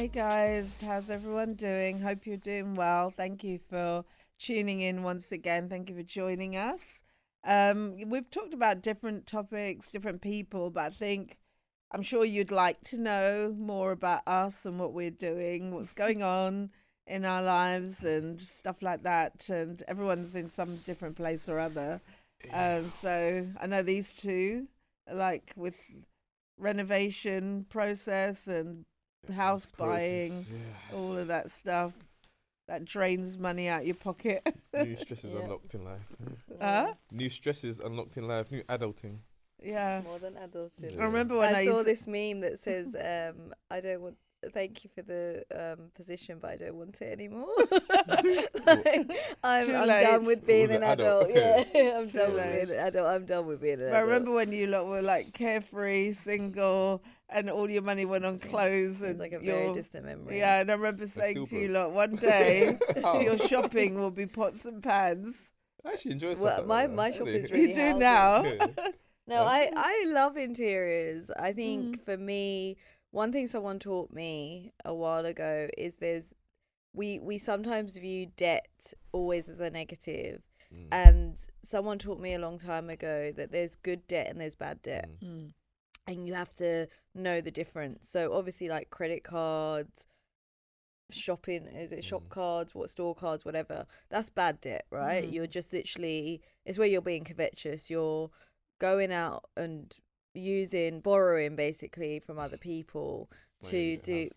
Hey guys, how's everyone doing? Hope you're doing well. Thank you for tuning in once again. Thank you for joining us. We've talked about different topics, different people, but I think I'm sure you'd like to know more about us and what we're doing, what's going on in our lives and stuff like that. And everyone's in some different place or other. So I know these two, like with renovation process and house buying, all of that stuff that drains money out your pocket. New stresses unlocked in life. New stresses unlocked in life. New adulting. Yeah. More than adulting. I remember when I saw used this meme that says, I don't want, thank you for the position, but I don't want it anymore. I'm done with being an adult. Yeah, I'm done with being an adult. I'm done with being an adult. I remember when you lot were like carefree, single, and all your money went on clothes. It's and like a very distant memory. Yeah, and I remember saying to you lot, one day your shopping will be pots and pans. I actually enjoy stuff. Well, my shop is really You do now. No, I love interiors. I think for me, one thing someone taught me a while ago is we sometimes view debt always as a negative. And someone taught me a long time ago that there's good debt and there's bad debt. And you have to know the difference. So obviously like credit cards, shopping, is it shop cards, store cards, whatever, that's bad debt, right? You're just literally, it's where you're being covetous. You're going out and borrowing basically from other people to do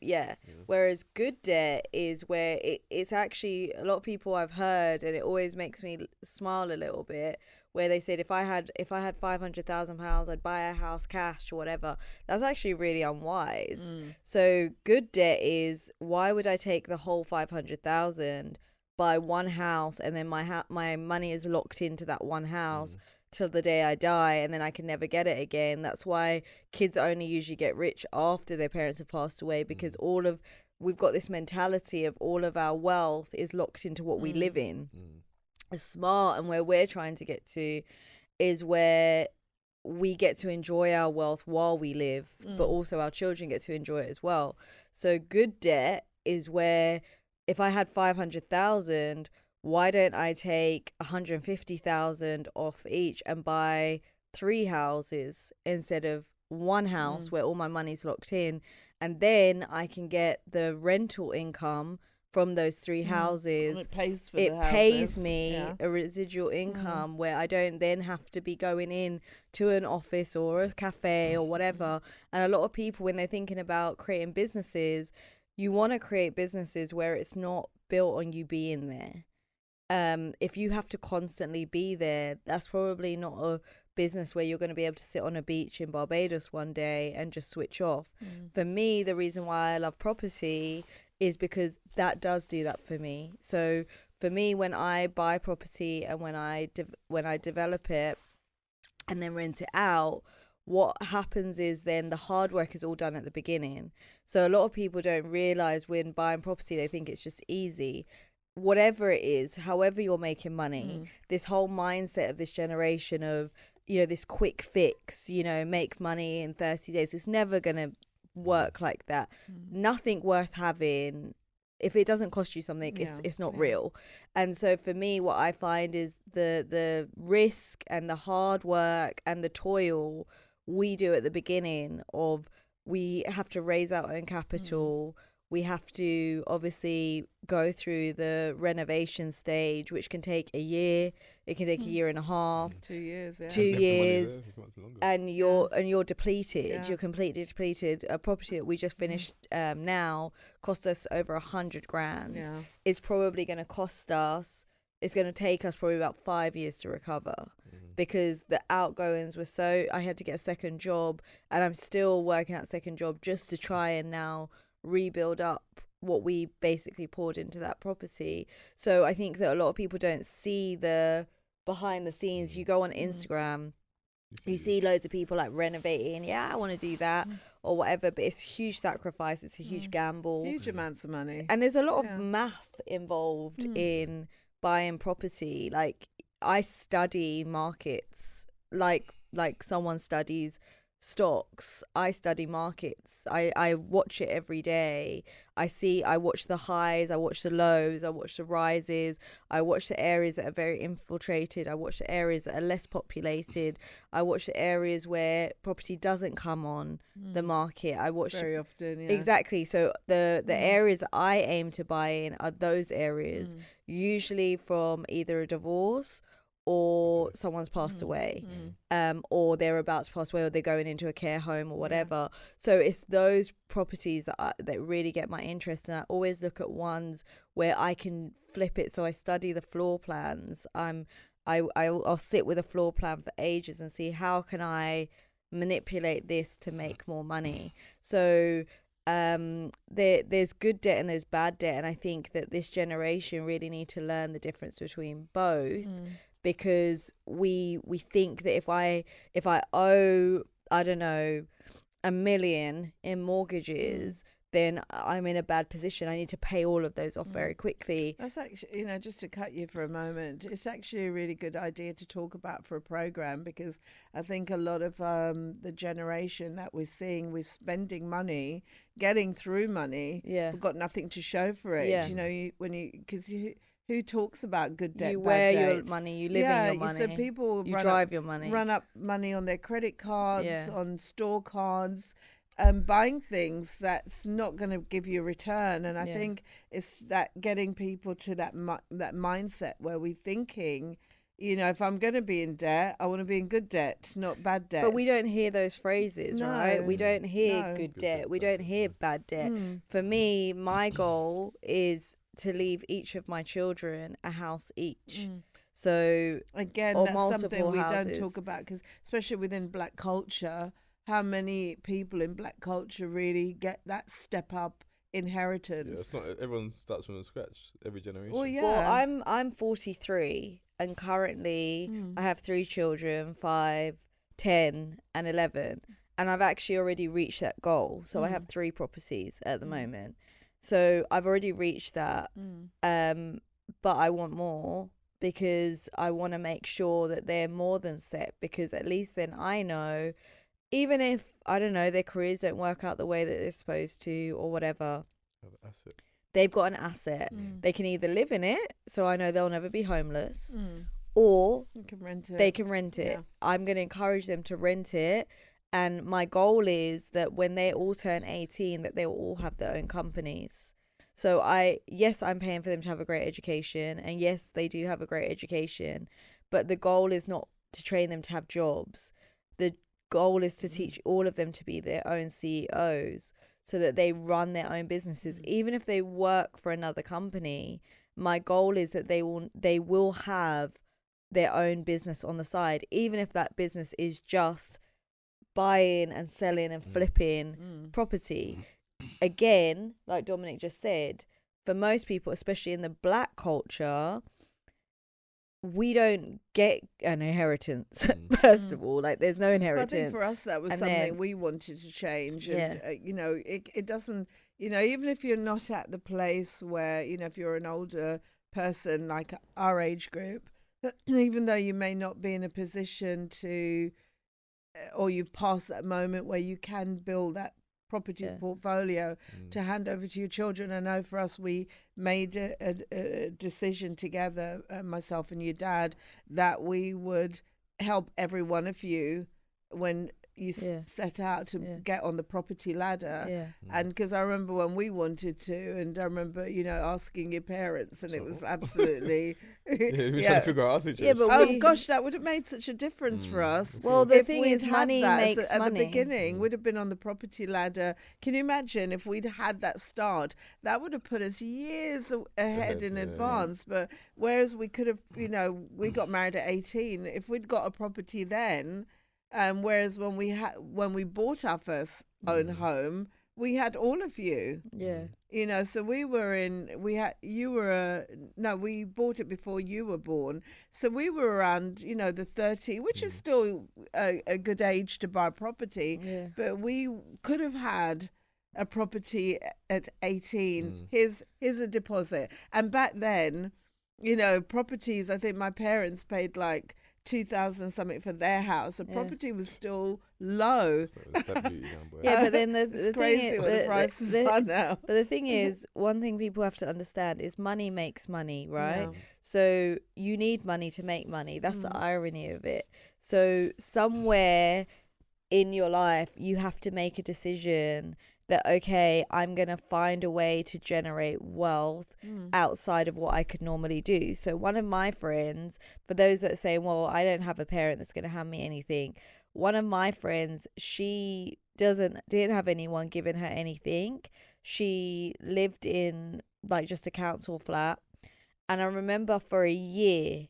whereas good debt is where it's actually, a lot of people I've heard, and it always makes me smile a little bit, where they said if I had £500,000 I'd buy a house cash or whatever. That's actually really unwise. So good debt is, why would I take the whole 500,000, buy one house, and then my money is locked into that one house till the day I die, and then I can never get it again. That's why kids only usually get rich after their parents have passed away, because we've got this mentality of all of our wealth is locked into what we live in. Smart, and where we're trying to get to is where we get to enjoy our wealth while we live, but also our children get to enjoy it as well. So good debt is where if I had 500,000, why don't I take 150,000 off each and buy 3 houses instead of one house where all my money's locked in, and then I can get the rental income from those 3 houses. And it pays me a residual income where I don't then have to be going in to an office or a cafe or whatever. And a lot of people, when they're thinking about creating businesses, you want to create businesses where it's not built on you being there. If you have to constantly be there, that's probably not a business where you're going to be able to sit on a beach in Barbados one day and just switch off. For me, the reason why I love property is because that does do that for me. So for me, when I buy property and when I develop it and then rent it out, what happens is then the hard work is all done at the beginning. So a lot of people don't realize when buying property, they think it's just easy. Whatever it is, however you're making money, this whole mindset of this generation of, this quick fix, make money in 30 days, it's never going to work like that. Nothing worth having, if it doesn't cost you something, it's not real. And so for me, what I find is the risk and the hard work and the toil we do at the beginning of, we have to raise our own capital. We have to obviously go through the renovation stage, which can take a year. It can take a year and a half, 2 years, 2 years, and you're depleted. Yeah. You're completely depleted. A property that we just finished now cost us over $100,000. Yeah. It's probably going to cost us. It's going to take us probably about 5 years to recover, because the outgoings were so. I had to get a second job, and I'm still working that second job just to try and now rebuild up what we basically poured into that property. So I think that a lot of people don't see the behind the scenes. You go on Instagram, you see loads of people like renovating, I want to do that or whatever, but it's a huge sacrifice, it's a huge gamble, huge amounts of money, and there's a lot of math involved in buying property. Like I study markets like someone studies stocks. I study markets. I watch it every day. I watch the highs, I watch the lows, I watch the rises, I watch the areas that are very infiltrated, I watch the areas that are less populated, I watch the areas where property doesn't come on the market. I watch very often, yeah. Exactly. So the areas that I aim to buy in are those areas, usually from either a divorce or someone's passed away, or they're about to pass away, or they're going into a care home or whatever. So it's those properties that really get my interest, and I always look at ones where I can flip it. So I study the floor plans. I'll sit with a floor plan for ages and see how can I manipulate this to make more money. So there's good debt and there's bad debt, and I think that this generation really need to learn the difference between both. Because we think that if I owe, I don't know, $1 million in mortgages, then I'm in a bad position. I need to pay all of those off very quickly. That's actually, just to cut you for a moment, it's actually a really good idea to talk about for a program, because I think a lot of the generation that we're seeing with spending money, getting through money, we've got nothing to show for it. Who talks about good debt? You bad wear debt? your money, you live in your money. So people you drive your money. Run up money on their credit cards, on store cards, buying things that's not going to give you a return. And I think it's that getting people to that mindset where we're thinking, if I'm going to be in debt, I want to be in good debt, not bad debt. But we don't hear those phrases, right? We don't hear good debt. We don't hear bad debt. For me, my goal is to leave each of my children a house each. So again, that's something we don't talk about, because especially within Black culture, how many people in Black culture really get that step up inheritance? Yeah, it's not everyone starts from scratch. Every generation. Well, yeah. Well, I'm 43, and currently I have 3 children, 5, 10, and 11, and I've actually already reached that goal. So I have 3 properties at the moment. So I've already reached that, but I want more, because I want to make sure that they're more than set, because at least then I know, even if, I don't know, their careers don't work out the way that they're supposed to or whatever, they've got an asset. They can either live in it, so I know they'll never be homeless, or they can rent it. I'm going to encourage them to rent it. And my goal is that when they all turn 18, that they will all have their own companies. So I'm paying for them to have a great education. And yes, they do have a great education. But the goal is not to train them to have jobs. The goal is to teach all of them to be their own CEOs, so that they run their own businesses. Even if they work for another company, my goal is that they will have their own business on the side, even if that business is just buying and selling and flipping property. Again, like Dominic just said, for most people, especially in the Black culture, we don't get an inheritance. First of all, like, there's no inheritance. I think for us that was something we wanted to change. And it doesn't, even if you're not at the place where, if you're an older person like our age group, even though you may not be in a position to, or you've passed that moment where you can build that property portfolio to hand over to your children. I know for us, we made a decision together, myself and your dad, that we would help every one of you when you set out to get on the property ladder. And because I remember when we wanted to, and I remember, asking your parents, and it was absolutely we're trying to figure out our situation. But gosh, that would have made such a difference for us. Well, the if thing we'd is, had money that makes at money. the beginning, would have been on the property ladder. Can you imagine if we'd had that start? That would have put us years ahead in advance. But whereas we could have, we got married at 18. If we'd got a property then, whereas when we bought our first own home, we had all of you. So we bought it before you were born. So we were around, the 30, which is still a good age to buy property. But we could have had a property at 18. Here's a deposit. And back then, properties, I think my parents paid like 2,000 something for their house. The Yeah. property was still low. It's not stamp duty now, boy. Yeah, but then the It's thing crazy is, what the prices are now. but the thing is, one thing people have to understand is money makes money, right? Yeah. So you need money to make money. That's the Mm. irony of it. So somewhere in your life, you have to make a decision that, okay, I'm going to find a way to generate wealth outside of what I could normally do. So one of my friends, for those that are saying, well, I don't have a parent that's going to hand me anything. One of my friends, she didn't have anyone giving her anything. She lived in like just a council flat. And I remember for a year,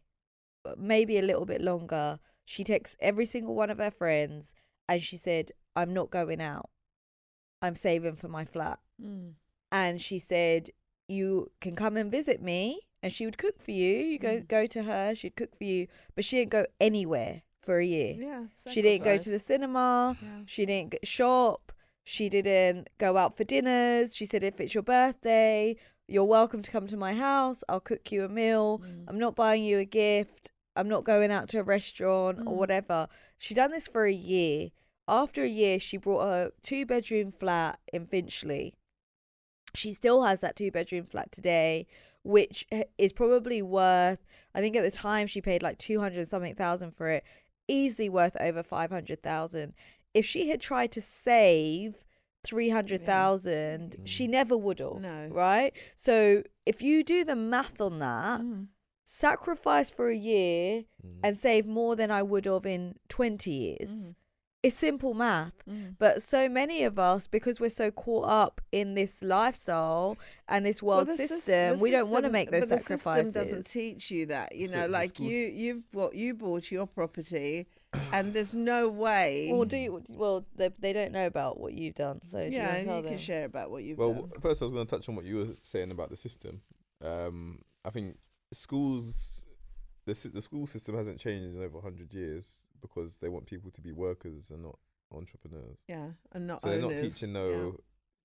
maybe a little bit longer, she texts every single one of her friends and she said, I'm not going out. I'm saving for my flat. And she said, you can come and visit me, and she would cook for you. You go to her, she'd cook for you, but she didn't go anywhere for a year. Yeah, She didn't go to the sacrifice. cinema. Yeah. She didn't shop. She didn't go out for dinners. She said, if it's your birthday, you're welcome to come to my house. I'll cook you a meal. I'm not buying you a gift. I'm not going out to a restaurant or whatever. She done this for a year. After a year, she bought a 2-bedroom flat in Finchley. She still has that 2-bedroom flat today, which is probably worth, I think at the time she paid like 200 something thousand for it, easily worth over 500,000. If she had tried to save 300,000, she never would have. No. Right? So if you do the math on that, sacrifice for a year and save more than I would have in 20 years. It's simple math. But so many of us, because we're so caught up in this lifestyle and this world system, we don't want to make those sacrifices. The system doesn't teach you that. You know, like you bought your property, and there's no way. Or do you? Well, they don't know about what you've done. So do yeah, you, you can share about what you've Well, done. first I was going to touch on what you were saying about the system. I think schools, the school system hasn't changed in over 100 years because they want people to be workers and not entrepreneurs. Yeah, and not So they're owners. not teaching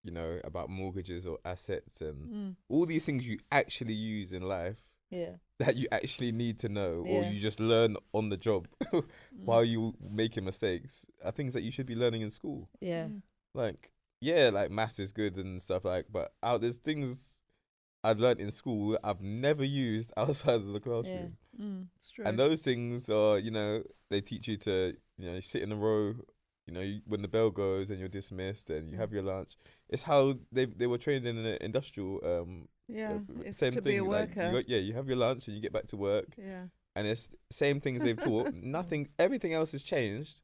you know, about mortgages or assets and all these things you actually use in life Yeah. that you actually need to know, or Yeah. you just learn on the job while you making mistakes, are things that you should be learning in school. Yeah. Like, yeah, like maths is good and stuff, like, but there's things I've learned in school I've never used outside of the classroom. It's true. And those things are, you know, they teach you to, you know, sit in a row, you know, when the bell goes and you're dismissed and you have your lunch. It's how they were trained in the industrial it's same to thing. be a Like, worker. you have your lunch and you get back to work, Yeah. and it's same things they've taught. Everything else has changed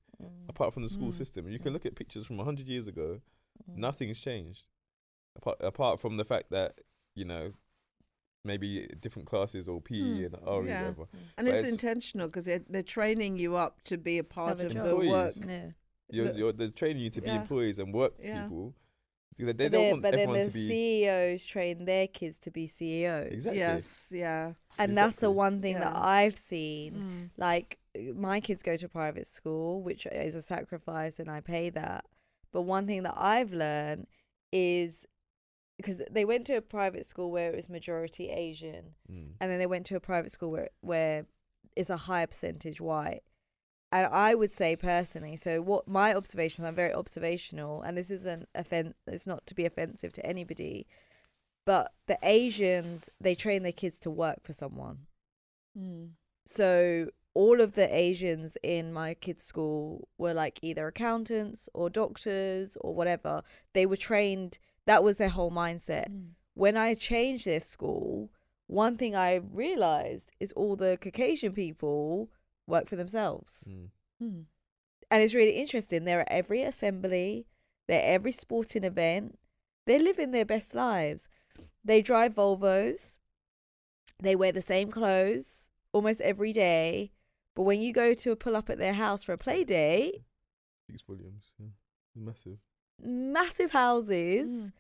apart from the school system. You can look at pictures from 100 years ago. Nothing's changed apart from the fact that, you know, maybe different classes or PE and RE, whatever. And But it's intentional because they're training you up to be a part Have a of job. the work. Yeah. They're training you to be employees and work for people. They But don't want then everyone the to be CEOs train their kids to be CEOs. Exactly. Yes, yeah. And that's the Exactly. one thing that Yeah. I've seen. Like, my kids go to private school, which is a sacrifice, and I pay that. But one thing that I've learned is, because they went to a private school where it was majority Asian, and then they went to a private school where it's a higher percentage white. And I would say personally, so what my observations, I'm very observational, and this isn't it's not to be offensive to anybody, but the Asians, they train their kids to work for someone. So all of the Asians in my kids' school were like either accountants or doctors or whatever. They were trained, that was their whole mindset. When I changed their school, one thing I realized is all the Caucasian people work for themselves. And it's really interesting. They're at every assembly, they're at every sporting event, they're living their best lives. They drive Volvos, they wear the same clothes almost every day, but when you go to pull up at their house for a play date, speaks volumes. Yeah. Massive. massive houses,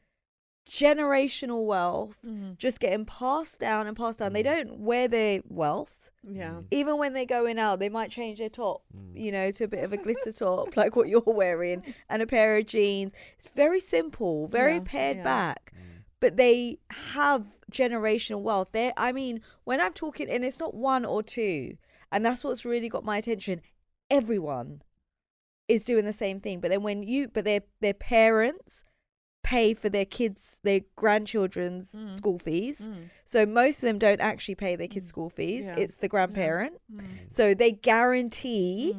generational wealth, just getting passed down and passed down. They don't wear their wealth. Yeah. Even when they're going out, they might change their top, you know, to a bit of a glitter top, like what you're wearing, and a pair of jeans. It's very simple, very pared back. But they have generational wealth. I mean, when I'm talking, and it's not one or two, And that's what's really got my attention. Everyone is doing the same thing. But then their parents pay for their grandchildren's school fees. So most of them don't actually pay their kids' school fees. It's the grandparent. So they guarantee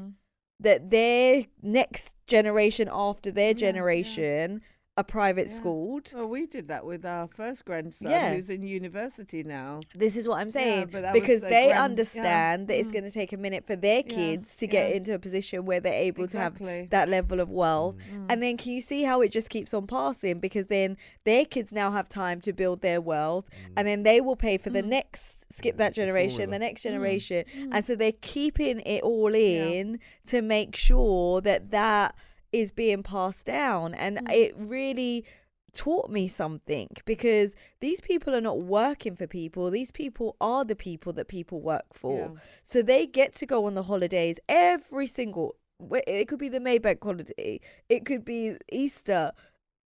that their next generation after their generation are private schooled. Well, we did that with our first grandson, who's in university now. This is what I'm saying, but that because was they understand that it's going to take a minute for their kids to get into a position where they're able to have that level of wealth. And then can you see how it just keeps on passing? Because then their kids now have time to build their wealth, and then they will pay for the next, skip that generation, the next generation. And so they're keeping it all in to make sure that is being passed down. And it really taught me something, because these people are not working for people. These people are the people that people work for. So they get to go on the holidays every single, it could be the Maybank holiday, it could be Easter,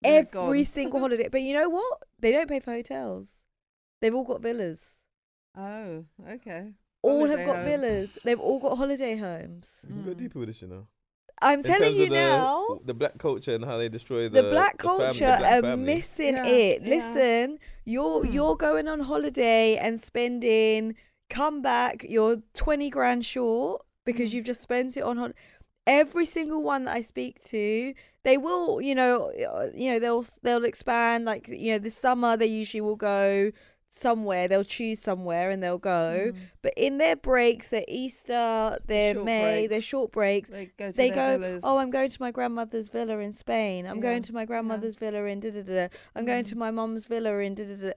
every single holiday. But you know what? They don't pay for hotels. They've all got villas. Oh, okay. All have got villas. They've all got holiday homes. You can go deeper with this, you know. I'm telling you now, the black culture and how they destroy the black culture are missing it. Yeah. Listen, you're going on holiday and spending, come back, you're 20 grand short because you've just spent it on holiday. Every single one that I speak to, they will, they'll expand. Like, this summer they usually will go somewhere, they'll choose somewhere and they'll go. But in their breaks, their Easter, their short breaks, they go, villas. oh, I'm going to my grandmother's villa in Spain, I'm going to my grandmother's villa in da-da-da, I'm going to my mum's villa in da-da-da.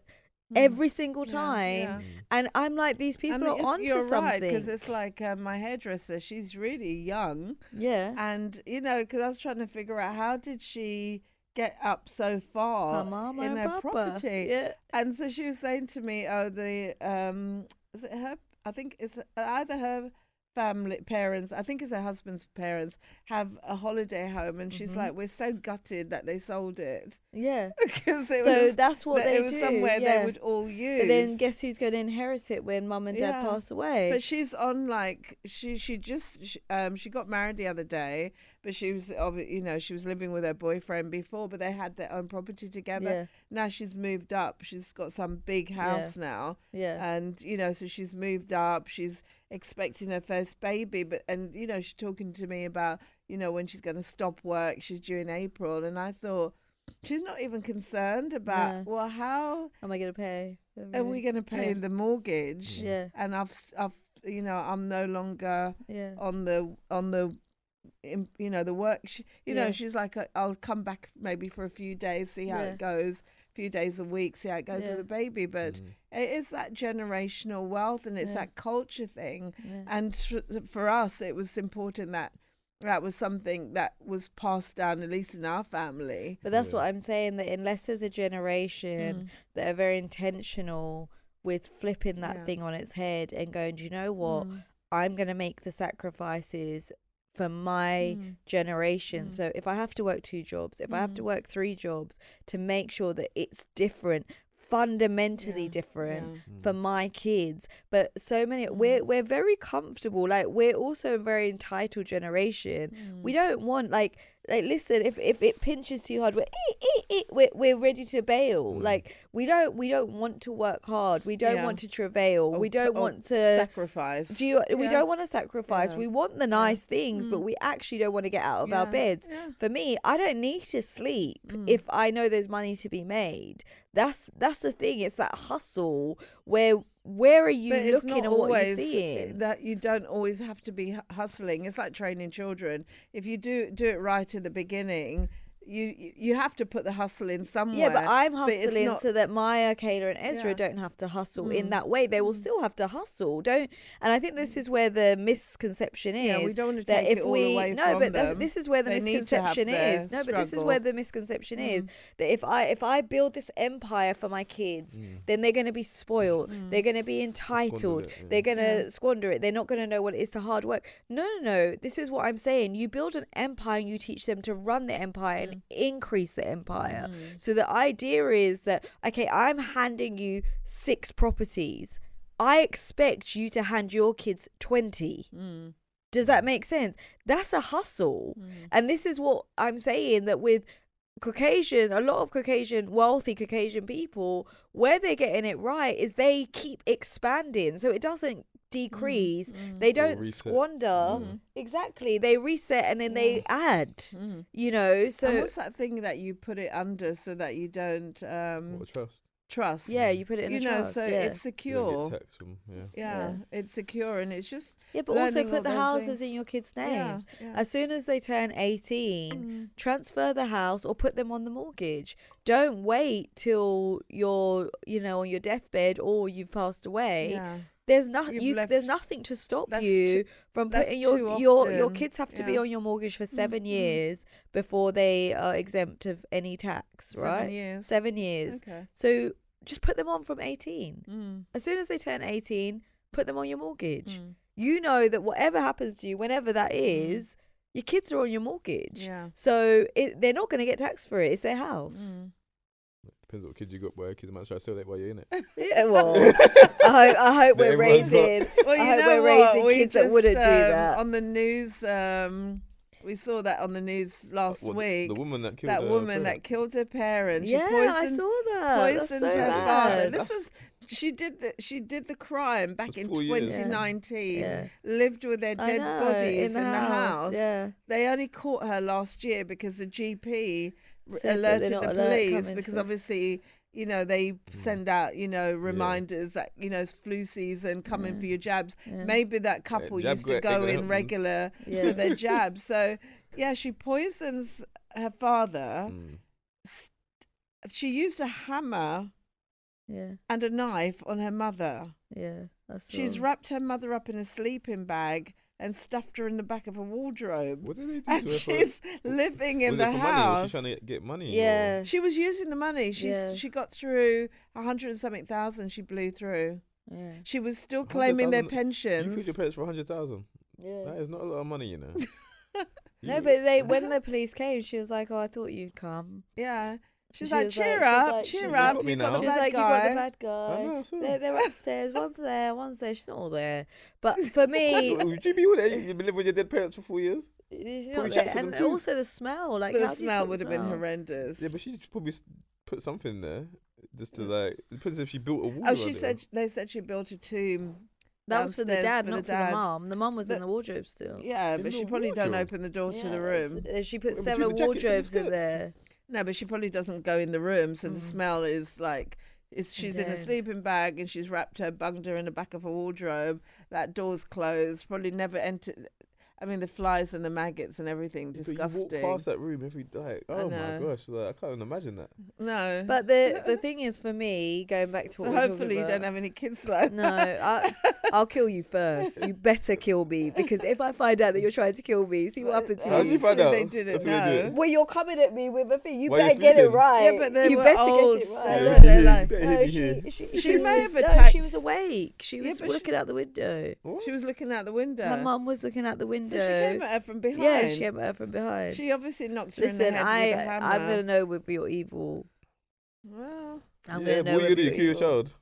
Every single time. And I'm like, these people are onto you're something. right, because it's like my hairdresser, she's really young. And because I was trying to figure out, how did she get up so far in her property? And so she was saying to me, is it her, I think it's either her parents, I think it's her husband's parents, have a holiday home, and she's like, we're so gutted that they sold it. Because that's what they it was do, somewhere they would all use. But then guess who's going to inherit it when mum and dad pass away? But she's on, like, she got married the other day, but she was she was living with her boyfriend before, but they had their own property together. Now she's moved up, she's got some big house now, and so she's moved up, she's expecting her first baby, and she's talking to me about when she's going to stop work. She's due in April, and I thought, she's not even concerned about well, how am I going to pay? Are we going to pay the mortgage? And I've I'm no longer on the the work. She's like, I'll come back maybe for a few days, see how it goes. Few days a week, see how it goes with the baby. But it is that generational wealth, and it's that culture thing. And for us, it was important that was something that was passed down, at least in our family. But that's what I'm saying, that unless there's a generation that are very intentional with flipping that thing on its head and going, do you know what, I'm going to make the sacrifices for my generation. So if I have to work 2 jobs, if I have to work 3 jobs to make sure that it's different, fundamentally different for my kids. But so many, we're very comfortable. Like, we're also a very entitled generation. We don't want, like listen, if it pinches too hard, we're ready to bail. Like, we don't want to work hard. We don't want to travail. We don't want to sacrifice. We don't want to sacrifice. We want the nice things, but we actually don't want to get out of our beds. For me, I don't need to sleep if I know there's money to be made. That's the thing. It's that hustle where are you looking and what you're seeing? That you don't always have to be hustling. It's like training children. If you do it right in the beginning, you have to put the hustle in somewhere. Yeah, but I'm hustling so that Maya, Kayla, and Ezra don't have to hustle in that way. They will still have to hustle. And I think this is where the misconception is. Yeah, we don't want to take it all away from them. This is where the misconception is. No, but this is where the misconception is, that if I build this empire for my kids, then they're going to be spoiled. They're going to be entitled. They're going to squander it. They're not going to know what it is to hard work. No. This is what I'm saying. You build an empire and you teach them to run the empire and increase the empire. So the idea is that, okay, I'm handing you 6 properties. I expect you to hand your kids 20. Does that make sense? That's a hustle. And this is what I'm saying, that with Caucasian, a lot of Caucasian, wealthy Caucasian people, where they're getting it right is they keep expanding. So it doesn't decrease. They don't squander. Exactly. They reset and then they add, you know. So and what's that thing that you put it under so that you don't trust? Yeah, you put it in you a know, trust. so it's secure. Get text from, It's secure, and it's just but also learning all put the those houses things. in your kids' names. Yeah. As soon as they turn 18, transfer the house or put them on the mortgage. Don't wait till you're, you know, on your deathbed or you've passed away. Yeah. There's nothing to stop you from putting your kids have to be on your mortgage for 7 years before they are exempt of any tax, right? 7 years. 7 years. Okay. So just put them on from 18. As soon as they turn 18, put them on your mortgage. You know that whatever happens to you, whenever that is, your kids are on your mortgage. Yeah. So they're not going to get taxed for it. It's their house. Depends what kid you got, boy. Kids might try to sell that while you're in it. Yeah, well, I hope we're Everyone's raising. Well, you I hope know we're what? raising We kids that just, wouldn't do that. On the news, we saw that on the news last week. The woman that killed that her woman that parents. killed her parents. Yeah, She poisoned, I saw that. That's poisoned so her bad. father. That's- She did the crime back That's in 4 years. 2019. Yeah. Lived with their I dead know, bodies in the house. Yeah. They only caught her last year because the GP Said that they're alerted not the allowed police coming because to- obviously, you know, they send out, you know, reminders that, you know, it's flu season, come in for your jabs. Maybe that couple jab used to ain't go gonna in help regular for their jabs. So, yeah, she poisons her father. She used a hammer and a knife on her mother. Yeah. That's She's all. wrapped her mother up in a sleeping bag and stuffed her in the back of a wardrobe. What did they do And to her? she's living in Was the it for money? Was house. she trying to get money? Yeah. She was using the money. Yeah. She got through 100 and something thousand. She blew through. Yeah. She was still claiming their 100,000. You killed pensions. your parents for 100,000. Yeah. That is not a lot of money, you know. No, but when the police came, she was like, "Oh, I thought you'd come." Yeah. She's She like, was like- cheer she's up, like- cheer she's up. like- You got the She's She's bad like, "You got the guy. bad guy. I know, I saw They're upstairs. One's there. One's there. She's not all there." But for me, Would you be all there? You've been living with your dead parents for 4 years? she's Probably not checks there. on And them too. also the smell. Like But how the do you smell stop would the have been smell? horrendous. Yeah, but she's probably put something there just to like. It depends if she built a wall. Oh, around she it. said they said she built a tomb. That was for the downstairs dad, for not the for the dad. mum. The mum was in But- the wardrobe still. Yeah, In but the she probably don't wardrobe? open the door to the Yeah, room. she put Between 7 the jackets and the wardrobes in skirts. there. No, but she probably doesn't go in the room, so Mm. the smell is like she's in a Dead. sleeping bag and she's wrapped her, bunged her in the back of a wardrobe. That door's closed. Probably never entered. I mean, the flies and the maggots and everything, But you disgusting. walk past that room every day. Oh my know. gosh, like, I can't even imagine that. No, But the thing is, for me, going back to so what we're hopefully talking you about, don't have any kids left. No, I'll kill you first. You better kill me, because if I find out that you're trying to kill me, see what happens to How did you. you find out? They didn't That's what they know. do. Well, you're coming at me with a thing. You While you're better get it sleeping. right. Yeah, but they you were better old, get it so right. Yeah, they're yeah, like, yeah. No, Here. She may have no, attacked- she was awake. She Yeah, was but looking out the window. What? she was looking out the window. My mum was looking out the So window. she came at her from behind. Yeah, she came at her from behind. She obviously knocked her Listen, in the head with a hammer. I'm gonna know if you're evil. Well, I'm Yeah, gonna but know what you if do? You you're kill your evil. child?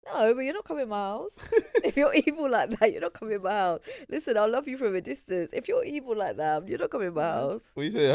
No, but you're not coming in my house. If you're evil like that, you're not coming in my house. Listen, I'll love you from a distance. If you're evil like that, you're not coming in my house. What you say?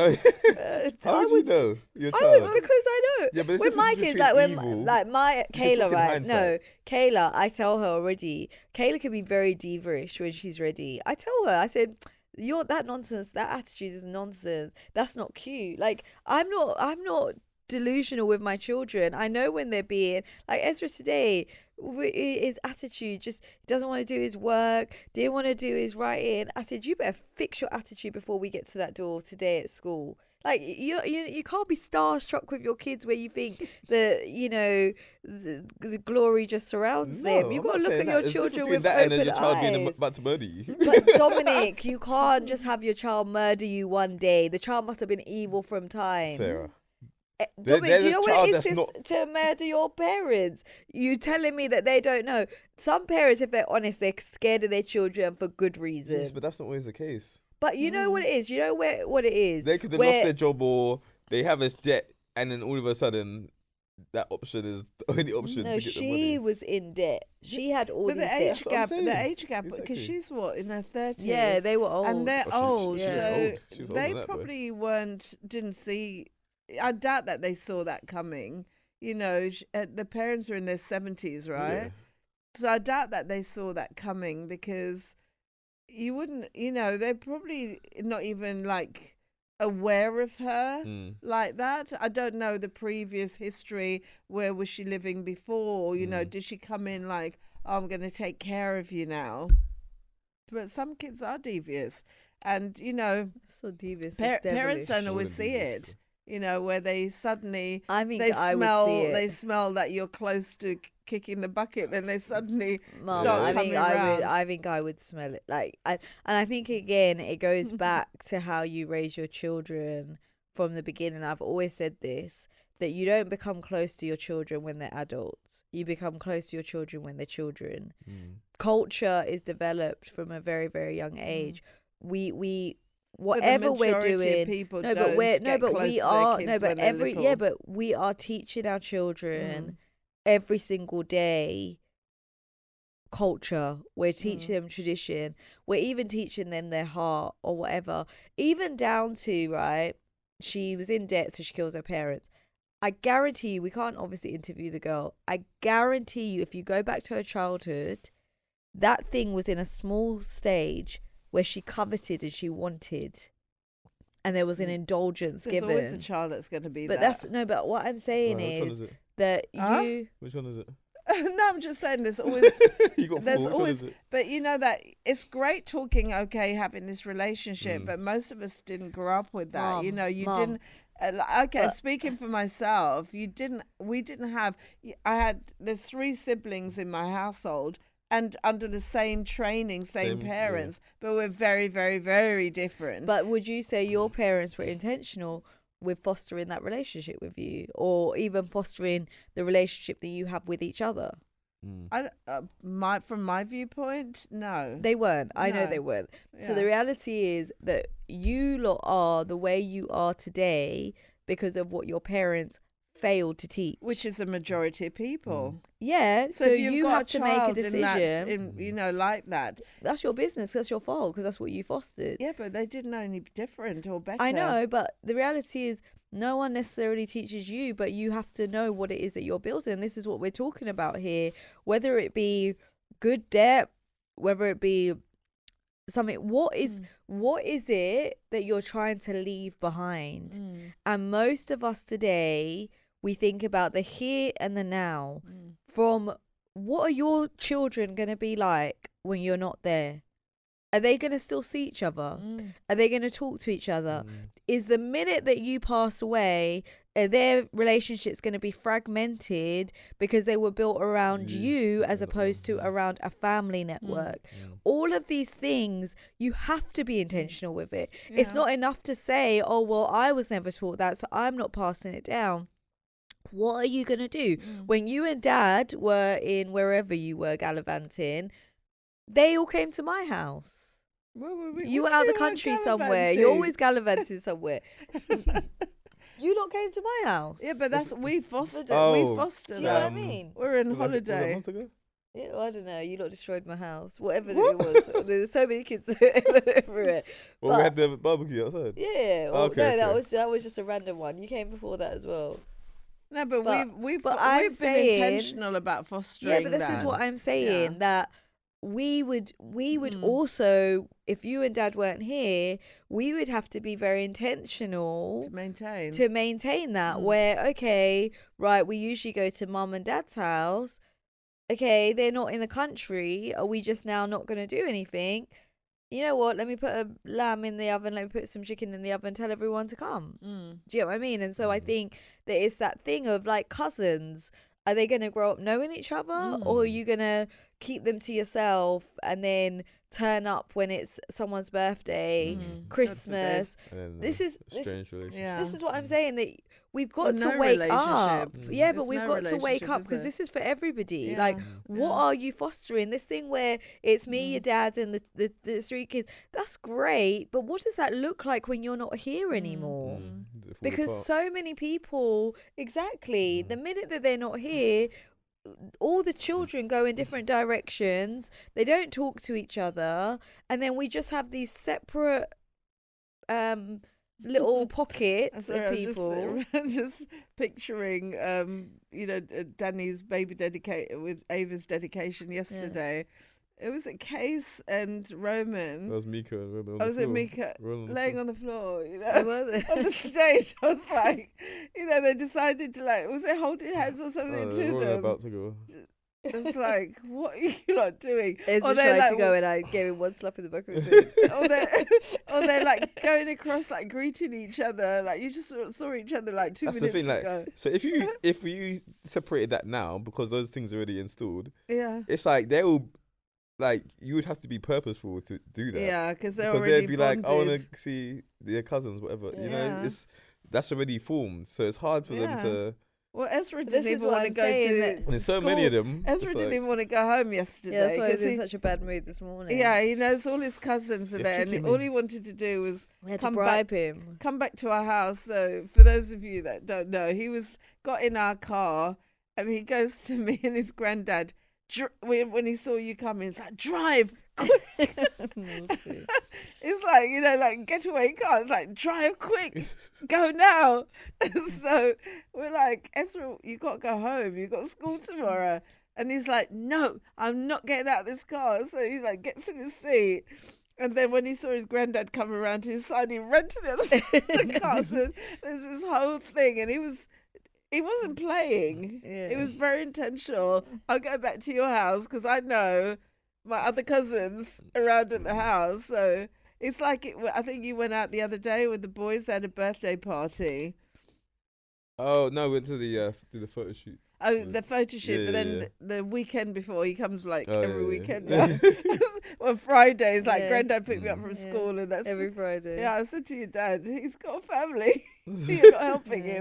How I would you know your I child? would, because I know. Yeah, but there's With my difference kids, between like evil- like my you can Kayla, talk in right? hindsight. No, Kayla, I tell her already. Kayla can be very diva-ish when she's ready. I tell her, I said, "You're that nonsense. That attitude is nonsense. That's not cute." Like I'm not delusional with my children. I know when they're being like Ezra today. His attitude just doesn't want to do his work, didn't want to do his writing. I said, you better fix your attitude before we get to that door today at school. Like you can't be starstruck with your kids where you think that, you know, the glory just surrounds them. You've got to look at your children with that and open then your child eyes. being about to murder you. But Dominic, you can't just have your child murder you one day. The child must have been evil from time. Sarah. Dominic, there's do you know a what child it that's is not- to murder your parents? You telling me that they don't know? Some parents, if they're honest, they're scared of their children for good reason. Yes, but that's not always the case. But you know what it is? You know what it is? They could have lost their job or they have this debt and then all of a sudden that option is the only option No, to get the she money. was in debt. She had all But these the debts. age That's what I'm gap, saying. because Exactly. she's what, in her 30s? Yeah, they were old. And they're Oh, old, she was Yeah. so old. She was older they than that, boy. probably didn't see. I doubt that they saw that coming. You know, the parents are in their 70s, right? Yeah. So I doubt that they saw that coming, because you wouldn't, they're probably not even like aware of her like that. I don't know the previous history. Where was she living before? Did she come in like, oh, I'm going to take care of you now? But some kids are devious, and So devious. parents don't More always than see devious, it. Where they suddenly I think they I smell would see it. they smell that you're close to kicking the bucket, then they suddenly Mum, start I coming think I around. would. I think I would smell it. And I think again, it goes back to how you raise your children from the beginning. I've always said this, that you don't become close to your children when they're adults. You become close to your children when they're children. Culture is developed from a very, very young age. We But the whatever we're majority of doing. people No, but don't we're get close we to their are kids no, but when they're every little. but we are teaching our children every single day culture. We're teaching them tradition. We're even teaching them their heart or whatever. Even down to, right, she was in debt, so she kills her parents. I guarantee you, we can't obviously interview the girl. I guarantee you, if you go back to her childhood, that thing was in a small stage where she coveted and she wanted, and there was an indulgence There's given. always a child that's going to be But that. that's no. But what I'm saying Which one is is it? that Huh? you. Which one is it? No, I'm just saying there's always You got there's four. Which always one is it? but that it's great talking, okay, having this relationship, but most of us didn't grow up with that. Mum, You Mum. didn't okay, But- speaking for myself, we didn't have. There's 3 siblings in my household, and under the same training, same Same, yeah. parents, but we're very, very, very different. But would you say your parents were intentional with fostering that relationship with you, or even fostering the relationship that you have with each other? From my viewpoint, no. They weren't. I know No. they weren't. So Yeah. the reality is that you lot are the way you are today because of what your parents failed to teach. Which is a majority of people. Yeah. So if you've you got have a to make a child decision. like that. That's your business. That's your fault because that's what you fostered. Yeah, but they didn't know any different or better. I know, but the reality is no one necessarily teaches you, but you have to know what it is that you're building. This is what we're talking about here. Whether it be good debt, whether it be something, what is it that you're trying to leave behind? And most of us today, we think about the here and the now. From what are your children going to be like when you're not there? Are they going to still see each other? Are they going to talk to each other? Is the minute that you pass away, are their relationships going to be fragmented because they were built around you as opposed to around a family network? All of these things, you have to be intentional with it. It's not enough to say, oh, well, I was never taught that, so I'm not passing it down. What are you going to do? When you and Dad were in wherever you were gallivanting, they all came to my house. You were out of the country somewhere. You're always gallivanting somewhere. You lot came to my house. Yeah, but we fostered. Oh, we fostered. Do you know what I them. mean? We're on Was that a holiday. month ago? Yeah, well, I don't know. You lot destroyed my house. Whatever it was. There's so many kids everywhere. Well, we had the barbecue outside. Yeah. Well, Okay, no, okay. that was just a random one. You came before that as well. No, but we've I'm been saying- intentional about fostering. Yeah, but this is that. what I'm saying. Yeah. That we would also, if you and Dad weren't here, we would have to be very intentional to maintain that. Where okay, right, we usually go to Mum and Dad's house. Okay, they're not in the country. Are we just now not going to do anything? You know what? Let me put a lamb in the oven. Let me put some chicken in the oven. Tell everyone to come. Do you know what I mean? And so I think that it's that thing of like cousins. Are they going to grow up knowing each other, or are you going to keep them to yourself and then turn up when it's someone's birthday, Christmas? This is strange relationship. Yeah. This is what I'm saying, that we've got Well, to no wake up. relationship. Yeah, but It's we've no got to wake relationship, up is because it? this is for everybody. Yeah. Like, what are you fostering? This thing where it's me, your dad, and the 3 kids. That's great, but what does that look like when you're not here anymore? fall because apart. so many people, exactly, the minute that they're not here, all the children go in different directions. They don't talk to each other, and then we just have these separate little pockets Sorry, of I was people. just picturing, Danny's baby dedicated with Ava's dedication yesterday. It was a Case and Roman. That was Mika and Roman on I the was at floor. Mika Rolling laying on the floor, Oh, was it? on the stage. I was like, they decided to was it holding hands or something to Rolling them? about to go. It was like, what are you lot doing? Ezra they're tried to go and I gave him one slap in the back of his head. or they're like going across, like greeting each other. Like you just saw each other like 2 That's the minutes thing, ago. So if you separated that now, because those things are already installed, Yeah. it's like they all, like, you would have to be purposeful to do that. Yeah, because they'd they'd be bonded. like, I want to see their cousins, whatever. You know, Yeah. that's already formed, so it's hard for them Yeah. to. Well, Ezra This didn't is even what want to I'm go saying, to that There's so many of them. Ezra it's didn't like, even want to go home yesterday. Yeah, that's why he was in he, such a bad mood this morning. yeah, he knows all his cousins are They're there, and tricking all me. he wanted to do was We had to come bribe him. come back to our house. So for those of you that don't know, got in our car, and he goes to me and his granddad. When he saw you coming, it's like, drive quick. It's like, like getaway car. It's like, drive quick, go now. So we're like, Ezra, you got to go home. You got school tomorrow. And he's like, no, I'm not getting out of this car. So he like gets in his seat. And then when he saw his granddad come around to his side, he ran to the other side of the car. So there's this whole thing, and he wasn't playing. Yeah. It was very intentional. I'll go back to your house because I know my other cousins around at the house. So it's like, I think you went out the other day with the boys. They had a birthday party. Oh no, we went to the photo shoot. Oh, the photo shoot, Yeah, but then yeah. the weekend before, he comes like Oh, every yeah, weekend yeah. now. Well, Fridays, like Yeah. Granddad picked me up from Yeah. school, and that's Every Friday. yeah. I said to your dad, he's got a family. You're not helping Yeah.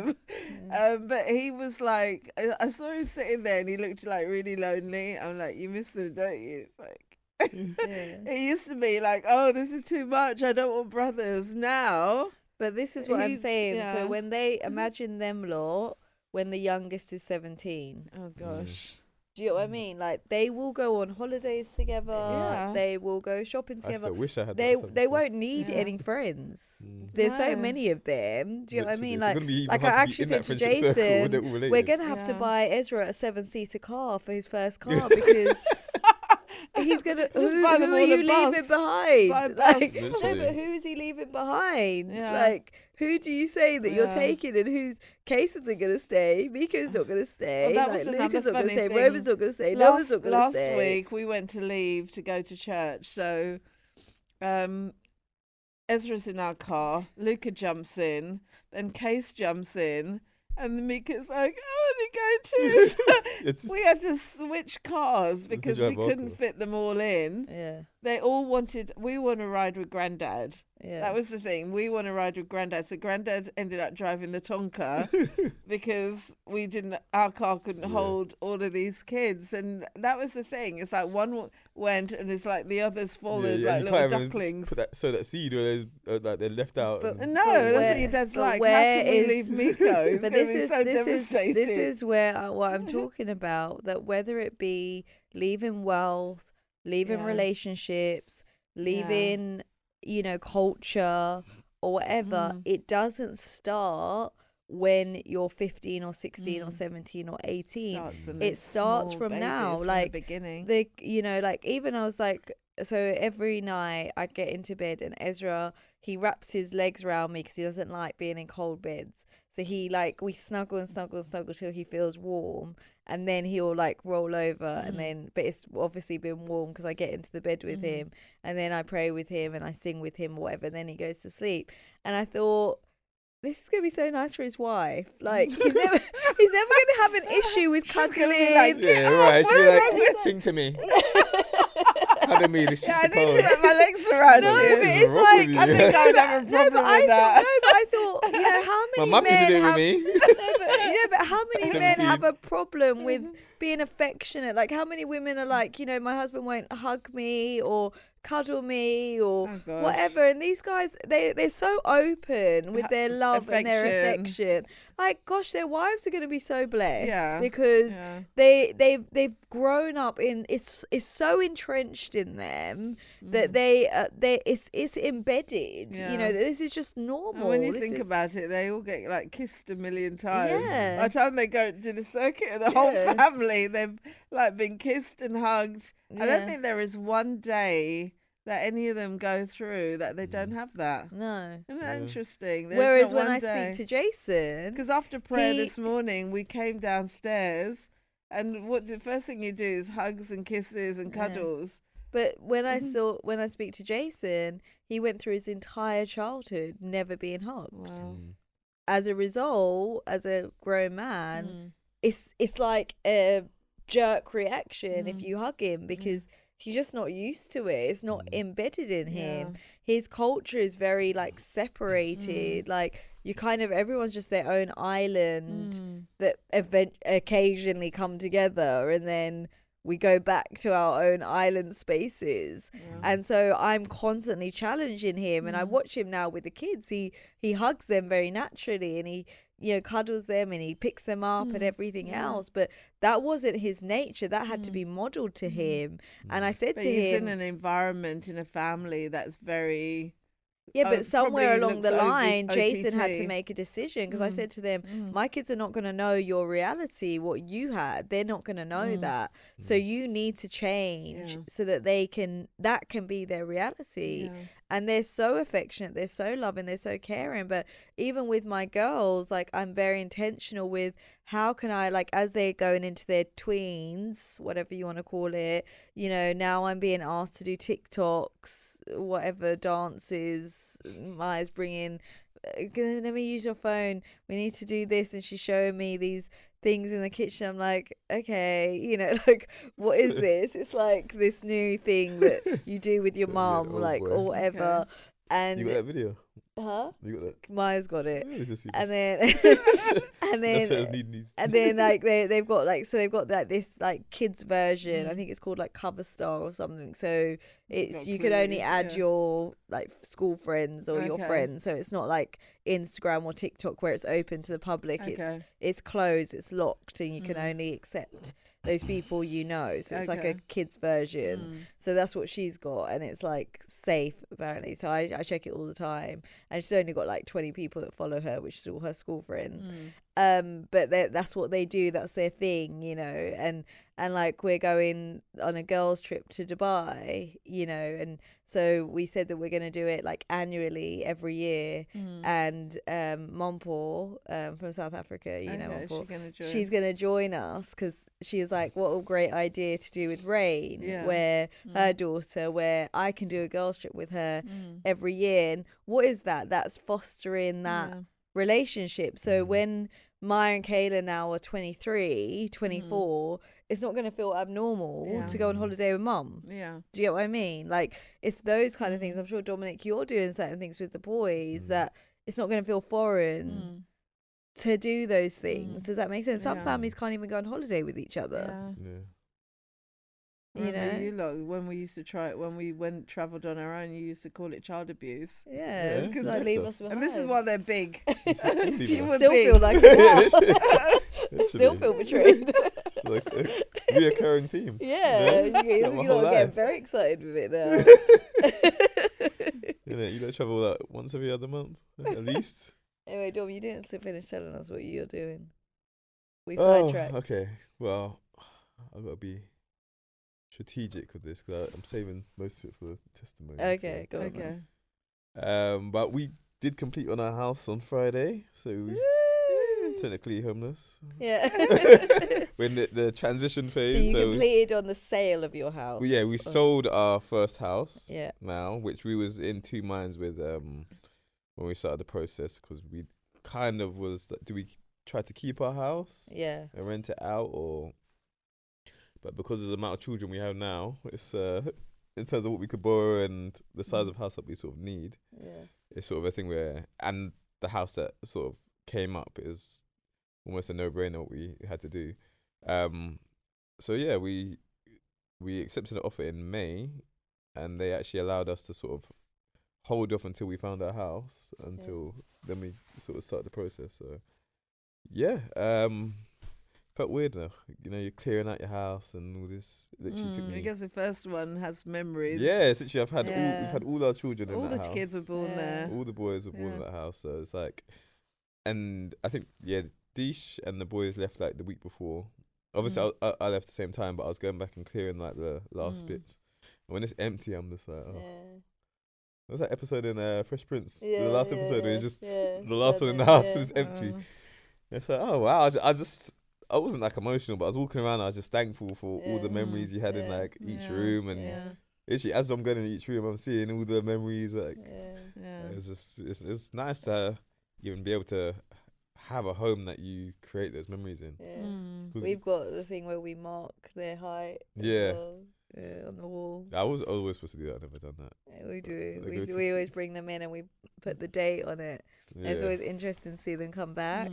him. But he was like, I saw him sitting there, and he looked like really lonely. I'm like, you miss him, don't you? It's like. Yeah. It used to be like, oh, this is too much. I don't want brothers. Now, But this is what I'm He's- saying. yeah. So when they imagine them lot, when the youngest is 17, oh gosh, do you know what I mean? Like they will go on holidays together. Yeah. They will go shopping I together. still wish I had. They that they won't need Yeah. any friends. Mm. There's so No. many of them. Do you know what I mean? Like like I actually said to Jason, we're gonna have to Yeah. buy Ezra a 7-seater car for his first car because he's gonna. Who buy them are all you a bus. leaving behind? Buy a Like, bus. no, Literally. but who is he leaving behind? Yeah. Like, who do you say that you're Yeah. taking, and whose cases are gonna stay? Miko's not gonna stay. that Like was another Luca's not gonna funny stay. thing. Roman's not gonna stay. Noah's not gonna last stay. week we went to leave to go to church. So, Ezra's in our car. Luca jumps in. Then Case jumps in. And Mika's like, I want to go too. So we had to switch cars because we drive couldn't Volvo. fit them all in. Yeah, They all we want to ride with Granddad. yeah. That was the thing. We want to ride with Granddad. So Granddad ended up driving the Tonka because our car couldn't Yeah. hold all of these kids. And that was the thing. It's like one went and it's like the others followed like you little can't even ducklings. sow that seed where like they're left out. But- and- No, But that's where- what your dad's but like. How where can we is- leave Miko? He's But gonna this be is so this devastated. is where what I'm talking about. That whether it be leaving wealth, leaving Yeah. relationships, leaving culture or whatever, Mm. it doesn't start when you're 15 or 16 or Mm. 17 or 18. Starts when It they're starts small from babies, now, from like, the beginning. Like even I was like, so every night I get into bed and Ezra, he wraps his legs around me because he doesn't like being in cold beds. So we snuggle and snuggle and snuggle till he feels warm, and then he'll like roll over, and then but it's obviously been warm because I get into the bed with him, and then I pray with him and I sing with him or whatever, and then he goes to sleep. And I thought, this is gonna be so nice for his wife. Like he's never gonna have an issue with She's gonna cuddling. be like, Yeah, right. She'll be what's wrong like, with- sing to me. Pardon me, the Yeah, streets I are need to cold. wrap my legs around No, you. but What is it's wrong like with I you? think I would have a no, problem but with that. I thought, how My many mum used to men do it with have? me. But how many men 17. have a problem with being affectionate. Like, how many women are like, you know, my husband won't hug me or cuddle me or whatever, and these guys, they're so open with their love and their affection. Like, gosh, their wives are going to be so blessed because they've grown up in, it's so entrenched in them that it's embedded, you know, that this is just normal. And when you think about it, they all get like kissed a million times. By the time they go do the circuit of the whole family, they've like been kissed and hugged. I don't think there is one day that any of them go through that they don't have that. No. Isn't that interesting? Whereas when I speak to Jason, because after prayer this morning, we came downstairs, and what the first thing you do is hugs and kisses and cuddles. But when I speak to Jason, he went through his entire childhood never being hugged. Wow. As a result, as a grown man, it's like a jerk reaction if you hug him, because he's just not used to it. It's not embedded in him. His culture is very like separated. Like, you kind of, everyone's just their own island that occasionally come together, and then we go back to our own island spaces. And so I'm constantly challenging him, and I watch him now with the kids. He hugs them very naturally, and he, you know, cuddles them, and he picks them up and everything else. But that wasn't his nature. That had to be modeled to him. And I said to him, he's in an environment, in a family that's very... Yeah, but somewhere along the line, Jason had to make a decision, because I said to them, my kids are not going to know your reality, what you had. They're not going to know that. So you need to change so that that can be their reality. And they're so affectionate, they're so loving, they're so caring. But even with my girls, like, I'm very intentional with how can I, like, as they're going into their tweens, whatever you want to call it, you know, now I'm being asked to do TikToks, whatever dances, Maya's bringing, let me use your phone, we need to do this, and she's showing me these things in the kitchen. I'm like, okay, you know, like, what is this? It's like this new thing that you do with your mum, like, or whatever. And you got that video? Huh? You got that? Maya's got it. And then and then like they've got like, so they've got like this like kids version. I think it's called like Cover Star or something. So it's, you can only add your like school friends or your friends. So it's not like Instagram or TikTok where it's open to the public. It's closed, it's locked, and you can only accept those people, you know. So it's like a kids version. So that's what she's got, and it's like safe apparently. So I check it all the time, and she's only got like 20 people that follow her, which is all her school friends. But that's what they do, that's their thing, you know. And like, we're going on a girls trip to Dubai, you know, and so we said that we're going to do it like annually every year. And Mompo from South Africa, you know, Mompo, she's going to join us, because she was like, what a great idea to do with Rain, where her daughter, where I can do a girls trip with her every year. And what is that? That's fostering that relationship. So when Maya and Kayla now are 23, 24, it's not going to feel abnormal to go on holiday with mum. Do you get what I mean? Like, it's those kind of things. I'm sure, Dominic, you're doing certain things with the boys that it's not going to feel foreign to do those things. Does that make sense? Some families can't even go on holiday with each other. You know, you lot, when we used to when we travelled on our own, you used to call it child abuse. Because like, leave us behind. And this is why they're big. You still feel like it now. Still feel betrayed. It's like a reoccurring theme. You lot get very excited with it now. You don't travel like once every other month, at least. Anyway, Dom, you didn't finish telling us what you're doing. We sidetracked. Okay. Well, I've got to be strategic with this, because I'm saving most of it for the testimony. Okay, go on. But we did complete on our house on Friday, so we technically homeless. Yeah. We're in the transition phase. So you completed on the sale of your house. We sold our first house. Yeah. Now, which we was in two minds with when we started the process, because we kind of was, do we try to keep our house? Yeah. And rent it out, or? But because of the amount of children we have now, it's in terms of what we could borrow and the size of house that we sort of need. It's sort of a thing where, and the house that sort of came up is almost a no-brainer what we had to do. so yeah, we accepted an offer in May, and they actually allowed us to sort of hold off until we found our house, until then we sort of started the process. So yeah, felt weird though. You know, you're clearing out your house and all this. Literally took I me. guess the first one has memories. Yeah, essentially, we've Yeah. had all our children All in the that house. kids were born Yeah. there. All the boys were born in Yeah. that house, so it's like, and I think Deesh and the boys left like the week before. Obviously, I left at the same time, but I was going back and clearing like the last bits. And when it's empty, I'm just like, oh. What was that episode in Fresh Prince? The last episode where it's just the last one in the house and it's empty. It's like, oh wow, I wasn't like emotional, but I was walking around. I was just thankful for all the memories you had in like each room, and literally as I'm going in each room, I'm seeing all the memories. Like, it's just it's nice to even be able to have a home that you create those memories in. We've got the thing where we mark their height. Yeah. As well, on the wall. I was always supposed to do that. I've never done that. Yeah, we do. Like We always bring them in and we put the date on it. Yeah. It's always interesting to see them come back.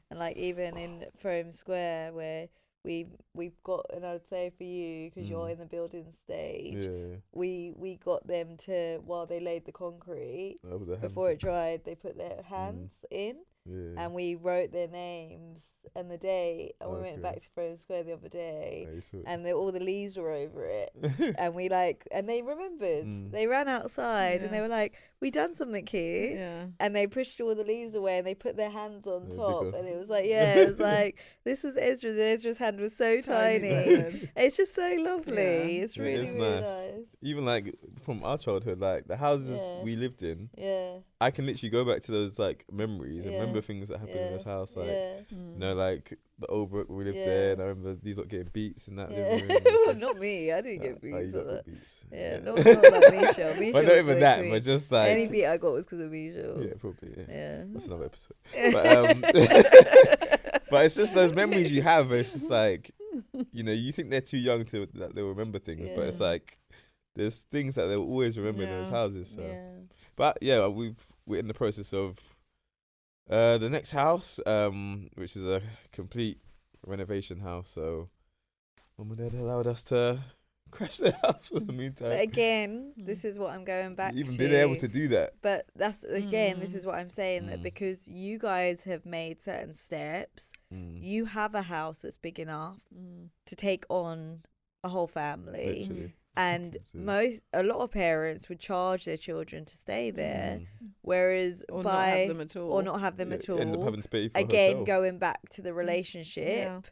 And like even in Forum Square where we've got, and I'd say for you because you're in the building stage, we got them to, while they laid the concrete, before it dried, they put their hands in. Yeah. And we wrote their names and the date, and we went back to Forum Square the other day, and all the leaves were over it, and we and they remembered. They ran outside and they were like, "We done something here," and they pushed all the leaves away and they put their hands on top, and it was like, it was like this was Ezra's, and Ezra's hand was so tiny. It's just so lovely. It's really really nice. Even like from our childhood, like the houses we lived in, I can literally go back to those like memories and remember things that happened in this house, like you know, like the old Brook, we lived there, and I remember these lot getting beats in that living room. Well, not me, I didn't get beats like that. Beats. Not like Misha. Misha But not was even so that, sweet. but just like any beat I got was because of Misha. Yeah, probably. Yeah. That's another episode. But it's just those memories you have. It's just like, you know, you think they're too young that they'll remember things, but it's like there's things that they'll always remember in those houses. So, but yeah, we're in the process of the next house, which is a complete renovation house. So, Mum and Dad allowed us to crash their house for the meantime. But again, this is what I'm going back to. Even being able to do that. But that's, again, this is what I'm saying, that because you guys have made certain steps, you have a house that's big enough to take on a whole family. Literally. And a lot of parents would charge their children to stay there, whereas or not have them at all. or not have them at all. End up having to pay for a Again, hotel. going back to the relationship,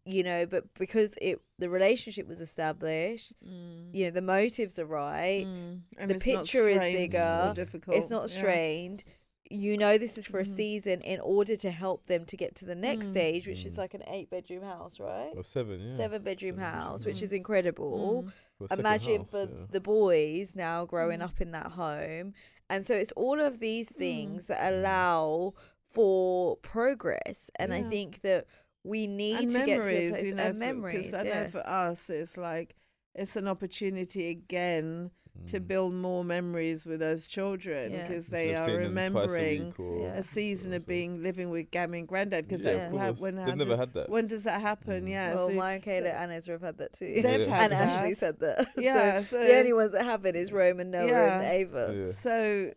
you know, but because the relationship was established, you know, the motives are right, and the picture is bigger, difficult. it's not strained. You know, this is for a season in order to help them to get to the next stage, which is like an 8-bedroom house, right? Or 7, yeah. 7-bedroom house, which is incredible. For a second Imagine house, for the boys now growing up in that home. And so it's all of these things that allow for progress. And I think that we need to get to a place, you know, and memories. Because I know for us, it's like, it's an opportunity again to build more memories with those children, because they are remembering a season of living with Gammy and Granddad. Because they've never had that. When does that happen? Yeah, well, so Maya, Kayla, and Ezra have had that too. They've had and Ashley said that. Yeah, so the only ones that haven't is Roman, Noah, and Ava. Yeah. So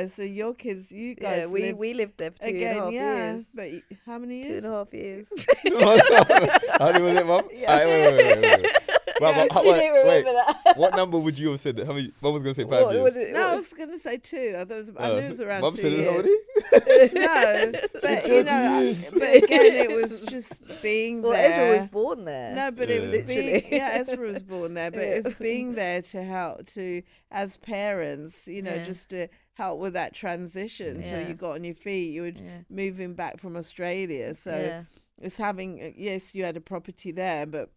so your kids, you guys, we lived there for 2.5 years. But how many years? 2.5 years. How many was it, Mum? Wait. She didn't remember that. What number would you have said? How many? Mum was going to say 5 years. Was it? No, I was going to say 2. I thought I knew it was around Mum 2 said years. it already? No, but you know, but again, it was just being there. Well, Ezra was born there. No, but it was Literally. Ezra was born there, but it was being there to help as parents, you know, just to help with that transition until you got on your feet. You were moving back from Australia, so it's having, yes, you had a property there, but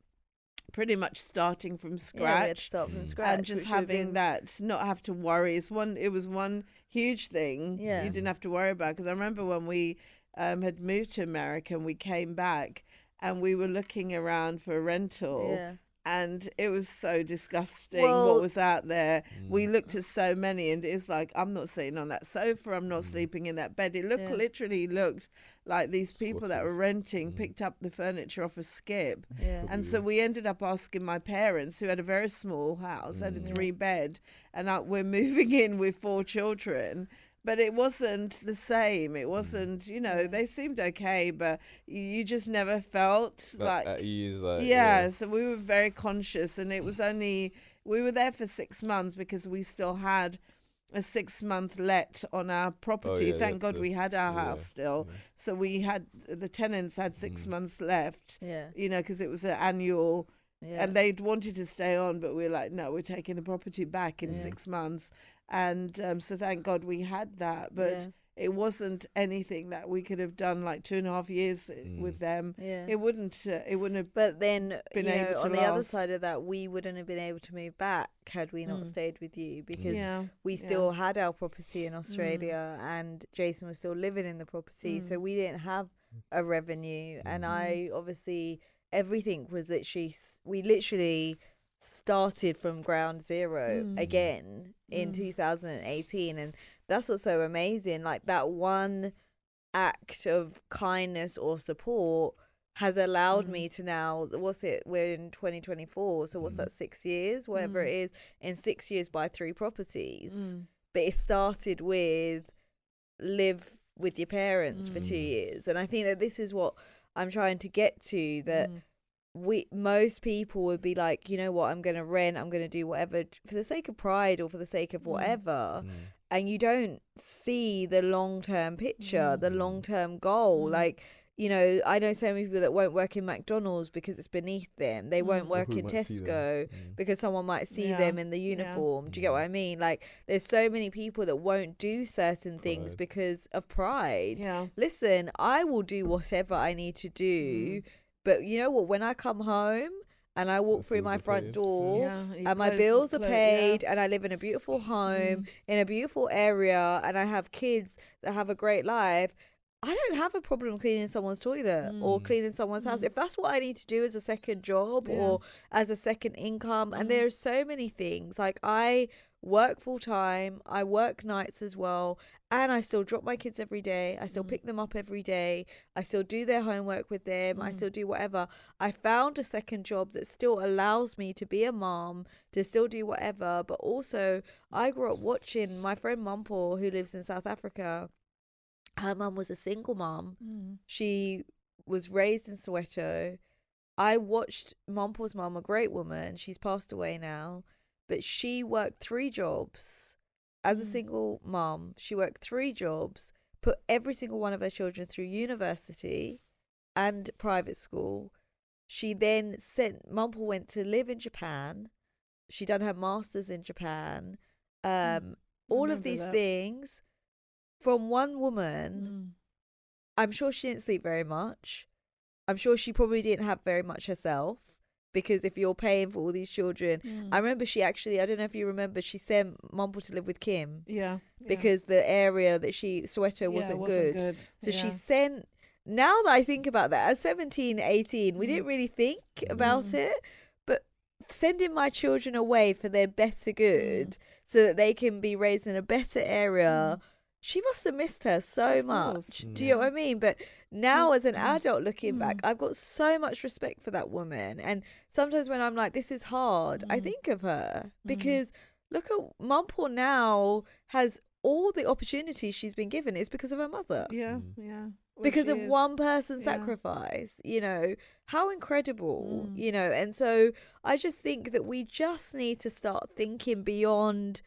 pretty much starting from scratch. Yeah, we had to start from scratch. And just having that, not have to worry. It was one huge thing you didn't have to worry about. Because I remember when we had moved to America and we came back and we were looking around for a rental. and it was so disgusting Well- what was out there. We looked at so many, and it's like, I'm not sitting on that sofa, I'm not sleeping in that bed. It literally looked like these people that were Squatters. renting picked up the furniture off a skip. Yeah. And so we ended up asking my parents, who had a very small house, had a 3-bed, and we're moving in with 4 children. But it wasn't the same. It wasn't, they seemed okay, but you just never felt like at ease, like yeah. So we were very conscious, and it was only, we were there for 6 months because we still had a 6-month let on our property. yeah, Thank God we had our yeah, house still. So the tenants had 6 months left, Yeah. because it was an annual. Yeah. And they'd wanted to stay on, but we were like, no, we're taking the property back in 6 months. And so thank God we had that. But it wasn't anything that we could have done like 2.5 years with them. Yeah. It wouldn't have. But then, been able to on the other last. side of that, we wouldn't have been able to move back had we not stayed with you, because Yeah, we still had our property in Australia and Jason was still living in the property. So we didn't have a revenue. And I obviously, everything was literally, we literally started from ground zero again in 2018. And that's what's so amazing. Like that one act of kindness or support has allowed me to now, we're in 2024, so what's that, 6 years, whatever it is, in 6 years buy 3 properties. But it started with live with your parents for 2 years. And I think that this is what I'm trying to get to, that most people would be like, you know what, I'm going to rent, I'm going to do whatever for the sake of pride or for the sake of whatever. And you don't see the long-term picture, the long-term goal. Like, I know so many people that won't work in McDonald's because it's beneath them. They won't work who in might see them. Tesco because someone might see them in the uniform. Do you get what I mean? Like, there's so many people that won't do certain things because of pride. Yeah. Listen, I will do whatever I need to do. But you know what? When I come home and I walk through bills my are front paid. door Yeah, and my bills are paid and I live in a beautiful home, in a beautiful area, and I have kids that have a great life, I don't have a problem cleaning someone's toilet or cleaning someone's house. If that's what I need to do as a second job or as a second income. And there's so many things. Like, I work full time, I work nights as well, and I still drop my kids every day. I still pick them up every day. I still do their homework with them. I still do whatever. I found a second job that still allows me to be a mom, to still do whatever. But also, I grew up watching my friend Mumpor, who lives in South Africa. Her mum was a single mum. She was raised in Soweto. I watched Mumpor's mum, a great woman. She's passed away now. But she worked 3 jobs as a single mum. She worked 3 jobs, put every single one of her children through university and private school. She then Mumpor went to live in Japan. She done her master's in Japan. All of these things from one woman. I'm sure she didn't sleep very much. I'm sure she probably didn't have very much herself, because if you're paying for all these children, I remember she actually, I don't know if you remember, she sent Mumpor to live with Kim. Yeah. Because the area that Soweto wasn't good. So she sent, now that I think about that, at 17, 18, we didn't really think about it, but sending my children away for their better good so that they can be raised in a better area. She must have missed her so much. Do you know what I mean? But now as an adult looking back, I've got so much respect for that woman. And sometimes when I'm like, this is hard, I think of her. Because look at Mumpor now has all the opportunities she's been given. It's because of her mother. Yeah, yeah. Because of one person's sacrifice, how incredible, and so I just think that we just need to start thinking beyond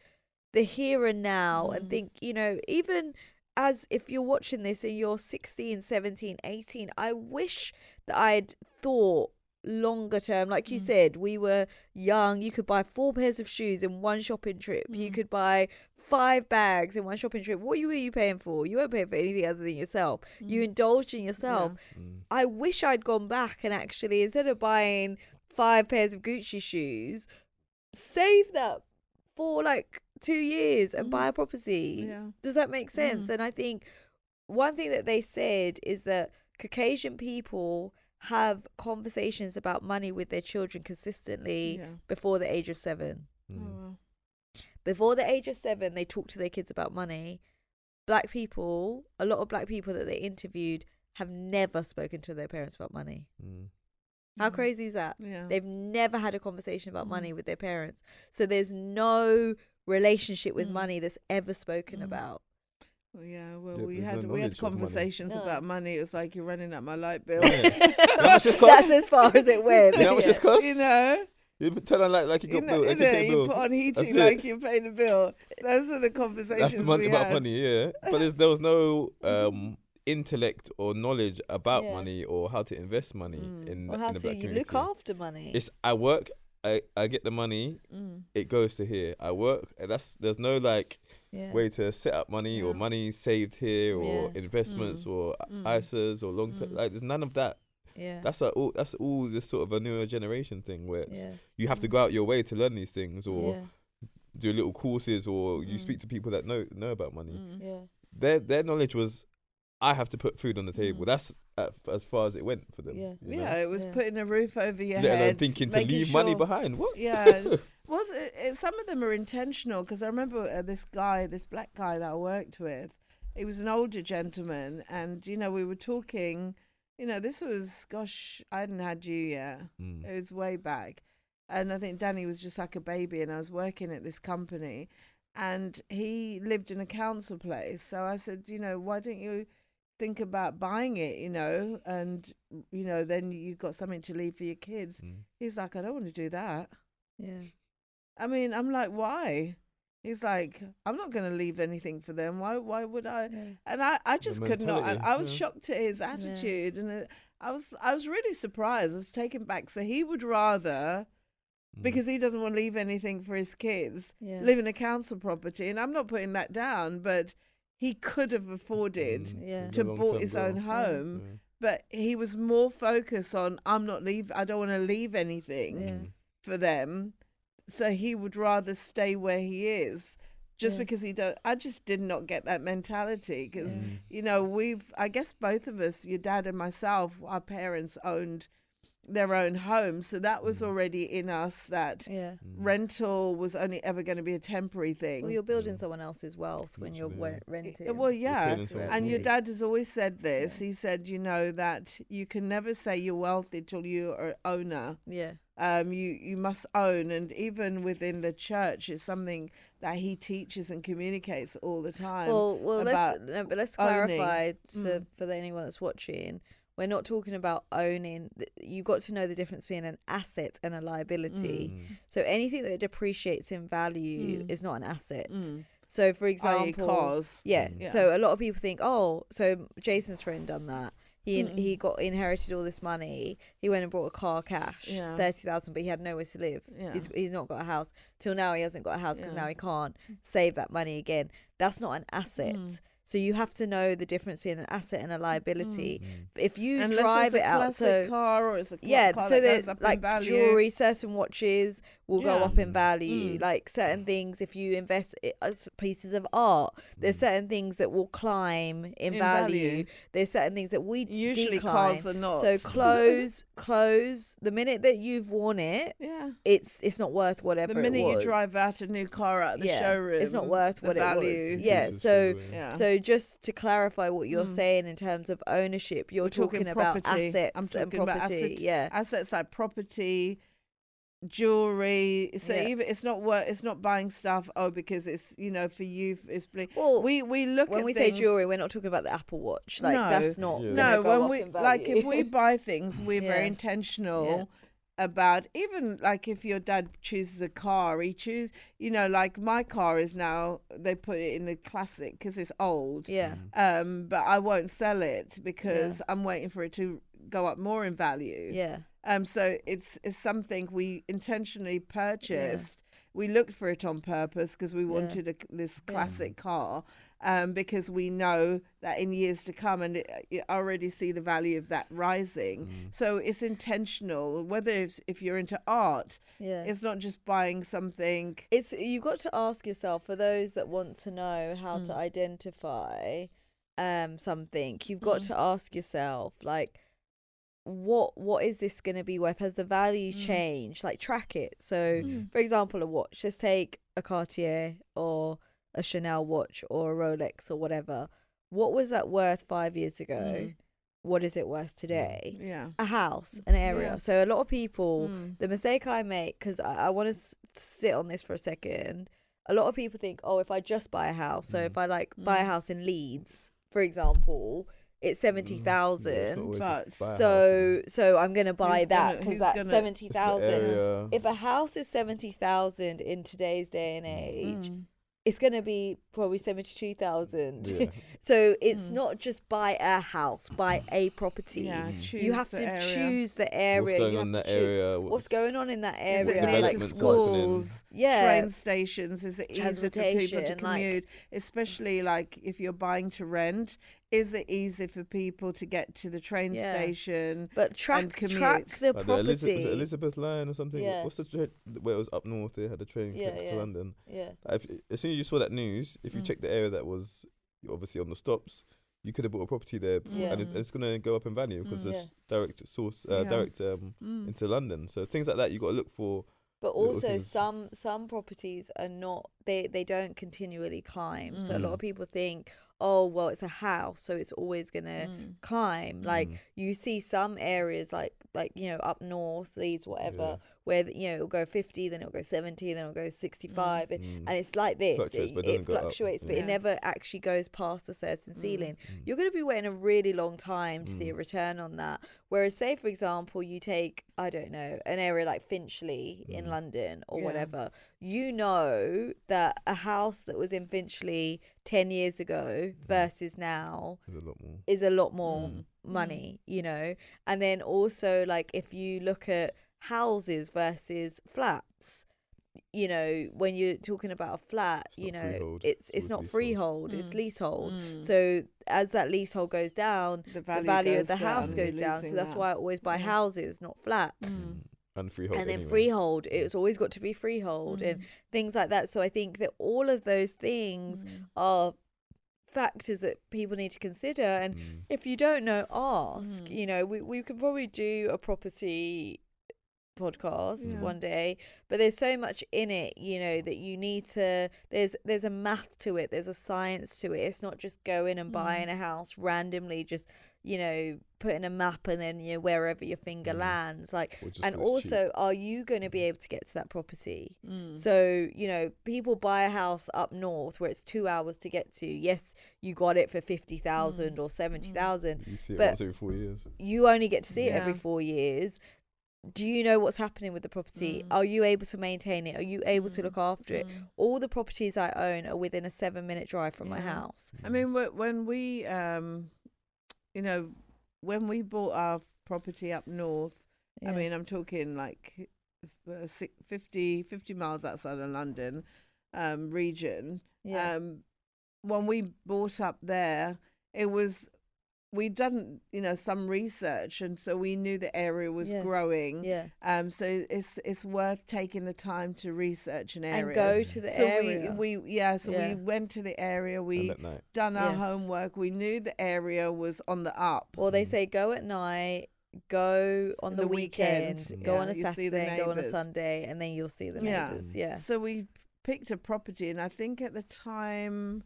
the here and now and think, even as if you're watching this and you're 16, 17, 18, I wish that I'd thought longer term. Like you said, we were young. You could buy 4 pairs of shoes in one shopping trip. You could buy 5 bags in one shopping trip. What were you paying for? You weren't paying for anything other than yourself. You indulged in yourself. I wish I'd gone back and actually, instead of buying 5 pairs of Gucci shoes, save that for like 2 years and buy a property. Does that make sense? And I think one thing that they said is that Caucasian people have conversations about money with their children consistently Yeah. before the age of 7. Oh, well. Before the age of 7, they talk to their kids about money. Black people, a lot of black people that they interviewed have never spoken to their parents about money. How crazy is that? Yeah. They've never had a conversation about money with their parents. So there's no relationship with money that's ever spoken about. Well, yeah, well, Yeah, we there's had no we had knowledge of money. conversations No. about money. It was like you're running up my light bill. You know how much this That's costs? as far as it went. You know how much this costs? You know, You tell them like you got bill, like you pay a you bill. put on That's heating it. like you're paying a bill. Those are the conversations That's the money we about had. money, yeah. But there was no intellect or knowledge about Yeah. money or how to invest money in Or how the to black you community. look after money. It's I work, I get the money, it goes to here. I work. There's no like yeah. way to set up money or Yeah. money saved here or Yeah. investments or ISAs or long term. Like there's none of that. Yeah. That's all this sort of a newer generation thing where it's, Yeah. you have to go out your way to learn these things or Yeah. do little courses or you speak to people that know about money. Yeah. Their knowledge was, I have to put food on the table. That's as far as it went for them. Yeah. you know? Yeah, it was Yeah. putting a roof over your Let head. alone thinking to making leave money sure- behind. What? Yeah, was it? Some of them are intentional because I remember this black guy that I worked with. He was an older gentleman, and we were talking. This was, gosh, I hadn't had you yet. It was way back, and I think Danny was just like a baby, and I was working at this company, and he lived in a council place. So I said, why don't you think about buying it, and then you've got something to leave for your kids. He's like, I don't want to do that. Yeah. I mean, I'm like, why? He's like, I'm not going to leave anything for them. Why would I? Yeah. And I just could not. And mentality, I was yeah. shocked at his attitude, and I was really surprised. I was taken back. So he would rather, because he doesn't want to leave anything for his kids, Yeah. live in a council property. And I'm not putting that down, but he could have afforded Yeah. to The bought long-term his goal. own home. Yeah. But he was more focused on, I don't want to leave anything Yeah. for them. So he would rather stay where he is just Yeah. because I just did not get that mentality because, Yeah. I guess both of us, your dad and myself, our parents owned their own home. So that was already in us that Yeah. rental was only ever going to be a temporary thing. Well, you're building someone else's wealth when you're Literally, renting. Well, yeah. paying someone And your to- dad has always said this. He said, that you can never say you're wealthy till you're an owner. Yeah. You must own, and even within the church, it's something that he teaches and communicates all the time. Well, about let's owning. clarify for anyone that's watching. We're not talking about owning. You got to know the difference between an asset and a liability. So anything that depreciates in value is not an asset. So, for i.e. example, cars. yeah. Yeah. So a lot of people think, so Jason's friend done that. He got inherited all this money. He went and bought a car cash, Yeah. 30,000, but he had nowhere to live. Yeah. He's not got a house. Till now, he hasn't got a house because Yeah. now he can't save that money again. That's not an asset. So you have to know the difference between an asset and a liability. If you Unless drive it's a it out, classic so car or it's a yeah, car so that there's goes up in like value. jewelry, certain watches will go Yeah. up in value. Like certain things, if you invest as pieces of art, there's certain things that will climb in value. There's certain things that we Usually decline. cars are not. So clothes. The minute that you've worn it, Yeah. it's not worth whatever. The minute it was. you drive out a new car out of the showroom, it's not worth the what value. it was. Yeah. This is So true, Yeah. so just to clarify what you're saying in terms of ownership, you're We're talking about property. assets I'm and talking property. about assets. Yeah. Assets like property, jewelry. So Yeah. even it's not buying stuff. Oh, because it's for you. It's Well, we look when at we say things- jewelry, we're not talking about the Apple Watch. Like No. that's not. Yeah. gonna No, go when up we in like if value. we buy things, we're very Yeah. intentional about even like if your dad chooses a car, he choose like my car is now they put it in the classic because it's old. yeah. But I won't sell it because I'm waiting for it to go up more in value. Yeah. So it's something we intentionally purchased. We looked for it on purpose because we wanted this classic car, because we know that in years to come, and you already see the value of that rising. So it's intentional. Whether if you're into art, Yeah. it's not just buying something. It's you got to ask yourself, for those that want to know how to identify something, you've got to ask yourself, like, what is this going to be worth? Has the value changed? Like, track it. So for example, a watch, just take a Cartier or a Chanel watch or a Rolex or whatever. What was that worth 5 years ago? What is it worth today? Yeah. A house, an area. Yeah. So a lot of people, the mistake I make, because I want to sit on this for a second. A lot of people think, oh, if I just buy a house, so if I like buy a house in Leeds, for example, it's 70,000. So I'm gonna buy that because that's 70,000. If a house is 70,000 in today's day and age, it's gonna be probably 72,000. Yeah. So it's not just buy a house, buy a property. Yeah, You have to choose the area. What's going on in that area? What's going on in that Is it area? near to Developments schools, Yeah. train stations? Is it easy for people to Transportation, commute? Especially like if you're buying to rent, is it easy for people to get to the train station? But and track commute? the Like property. is it Elizabeth line or something? Yeah. What's the where it was up north? They had a train connected to London. Yeah. As soon as you saw that news, if you check the area that was obviously on the stops, you could have bought a property there, and it's going to go up in value because there's direct source, into London. So things like that you got to look for. But also some properties are not, they don't continually climb. So a lot of people think, oh, well, it's a house, so it's always gonna climb. Like you see some areas like up north, Leeds, whatever, where it'll go 50, then it'll go 70, then it'll go 65, and it's like this. It fluctuates, but it never actually goes past a certain ceiling. You're gonna be waiting a really long time to see a return on that. Whereas, say for example, you take, I don't know, an area like Finchley in London or whatever, you know that a house that was in Finchley 10 years ago versus now is a lot more money, and then also like if you look at houses versus flats, when you're talking about a flat, it's not freehold, it's leasehold. So as that leasehold goes down, the value of the house goes down. So that's why I always buy houses, not flats. And freehold. And then freehold, it's always got to be freehold and things like that. So I think that all of those things are factors that people need to consider. And if you don't know, ask. We could probably do a property podcast one day, but there's so much in it, that you need to, there's a math to it, there's a science to it. It's not just going and buying a house randomly, just putting a map and then wherever your finger lands, like, and also are you going to be able to get to that property? So people buy a house up north where it's 2 hours to get to. Yes, you got it for 50,000 or 70,000, you see it but once every 4 years. you only get to see it every 4 years. Do you know what's happening with the property? Are you able to maintain it? Are you able to look after it? All the properties I own are within a 7-minute drive from my house. I mean, when we when we bought our property up north, I mean, I'm talking like 50 miles outside of London region. When we bought up there, we'd done some research, and so we knew the area was growing. So it's worth taking the time to research an area and go to the area. We went to the area. We done our homework. We knew the area was on the up. Or they say go at night, go on the weekend, go on a Saturday, go on a Sunday, and then you'll see the neighbours. So we picked a property, and I think at the time,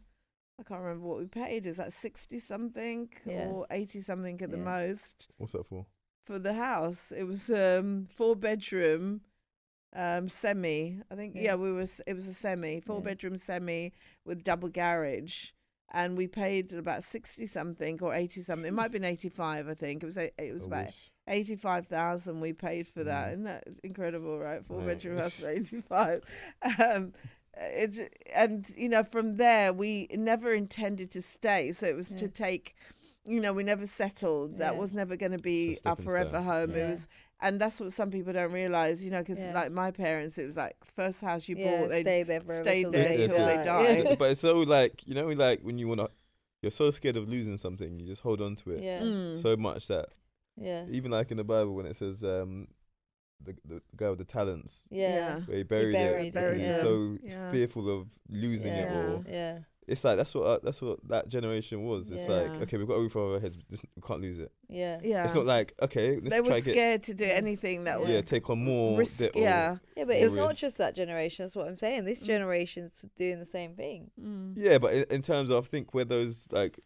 I can't remember what we paid. Is that 60 something or 80 something at the most? What's that for? For the house, it was 4-bedroom, semi. I think it was a semi, 4-bedroom semi with double garage, and we paid about 60 something or 80 something. It might have been 85. I think it was about 85,000 we paid for that. Isn't that incredible, right? 4-bedroom house for 85. From there we never intended to stay, so it was to take, we never settled. That was never going to be our forever home. It was, and that's what some people don't realize, because like my parents, it was like first house you bought, they stayed there till they died. But it's so like when you're so scared of losing something, you just hold on to it so much that even like in the Bible when it says the guy with the talents, where he buried it because he's so fearful of losing it, or it's like that's what that generation was. It's like, Yeah. okay, we've got a roof over our heads. We can't lose it. Yeah. Yeah. It's not like, okay, let's they were try get scared to do Yeah. anything that Yeah. would take on more risk. debt. Yeah. Yeah, but or it's not risk. just that generation. That's what I'm saying. This generation's doing the same thing. Yeah, but in terms of, I think where those like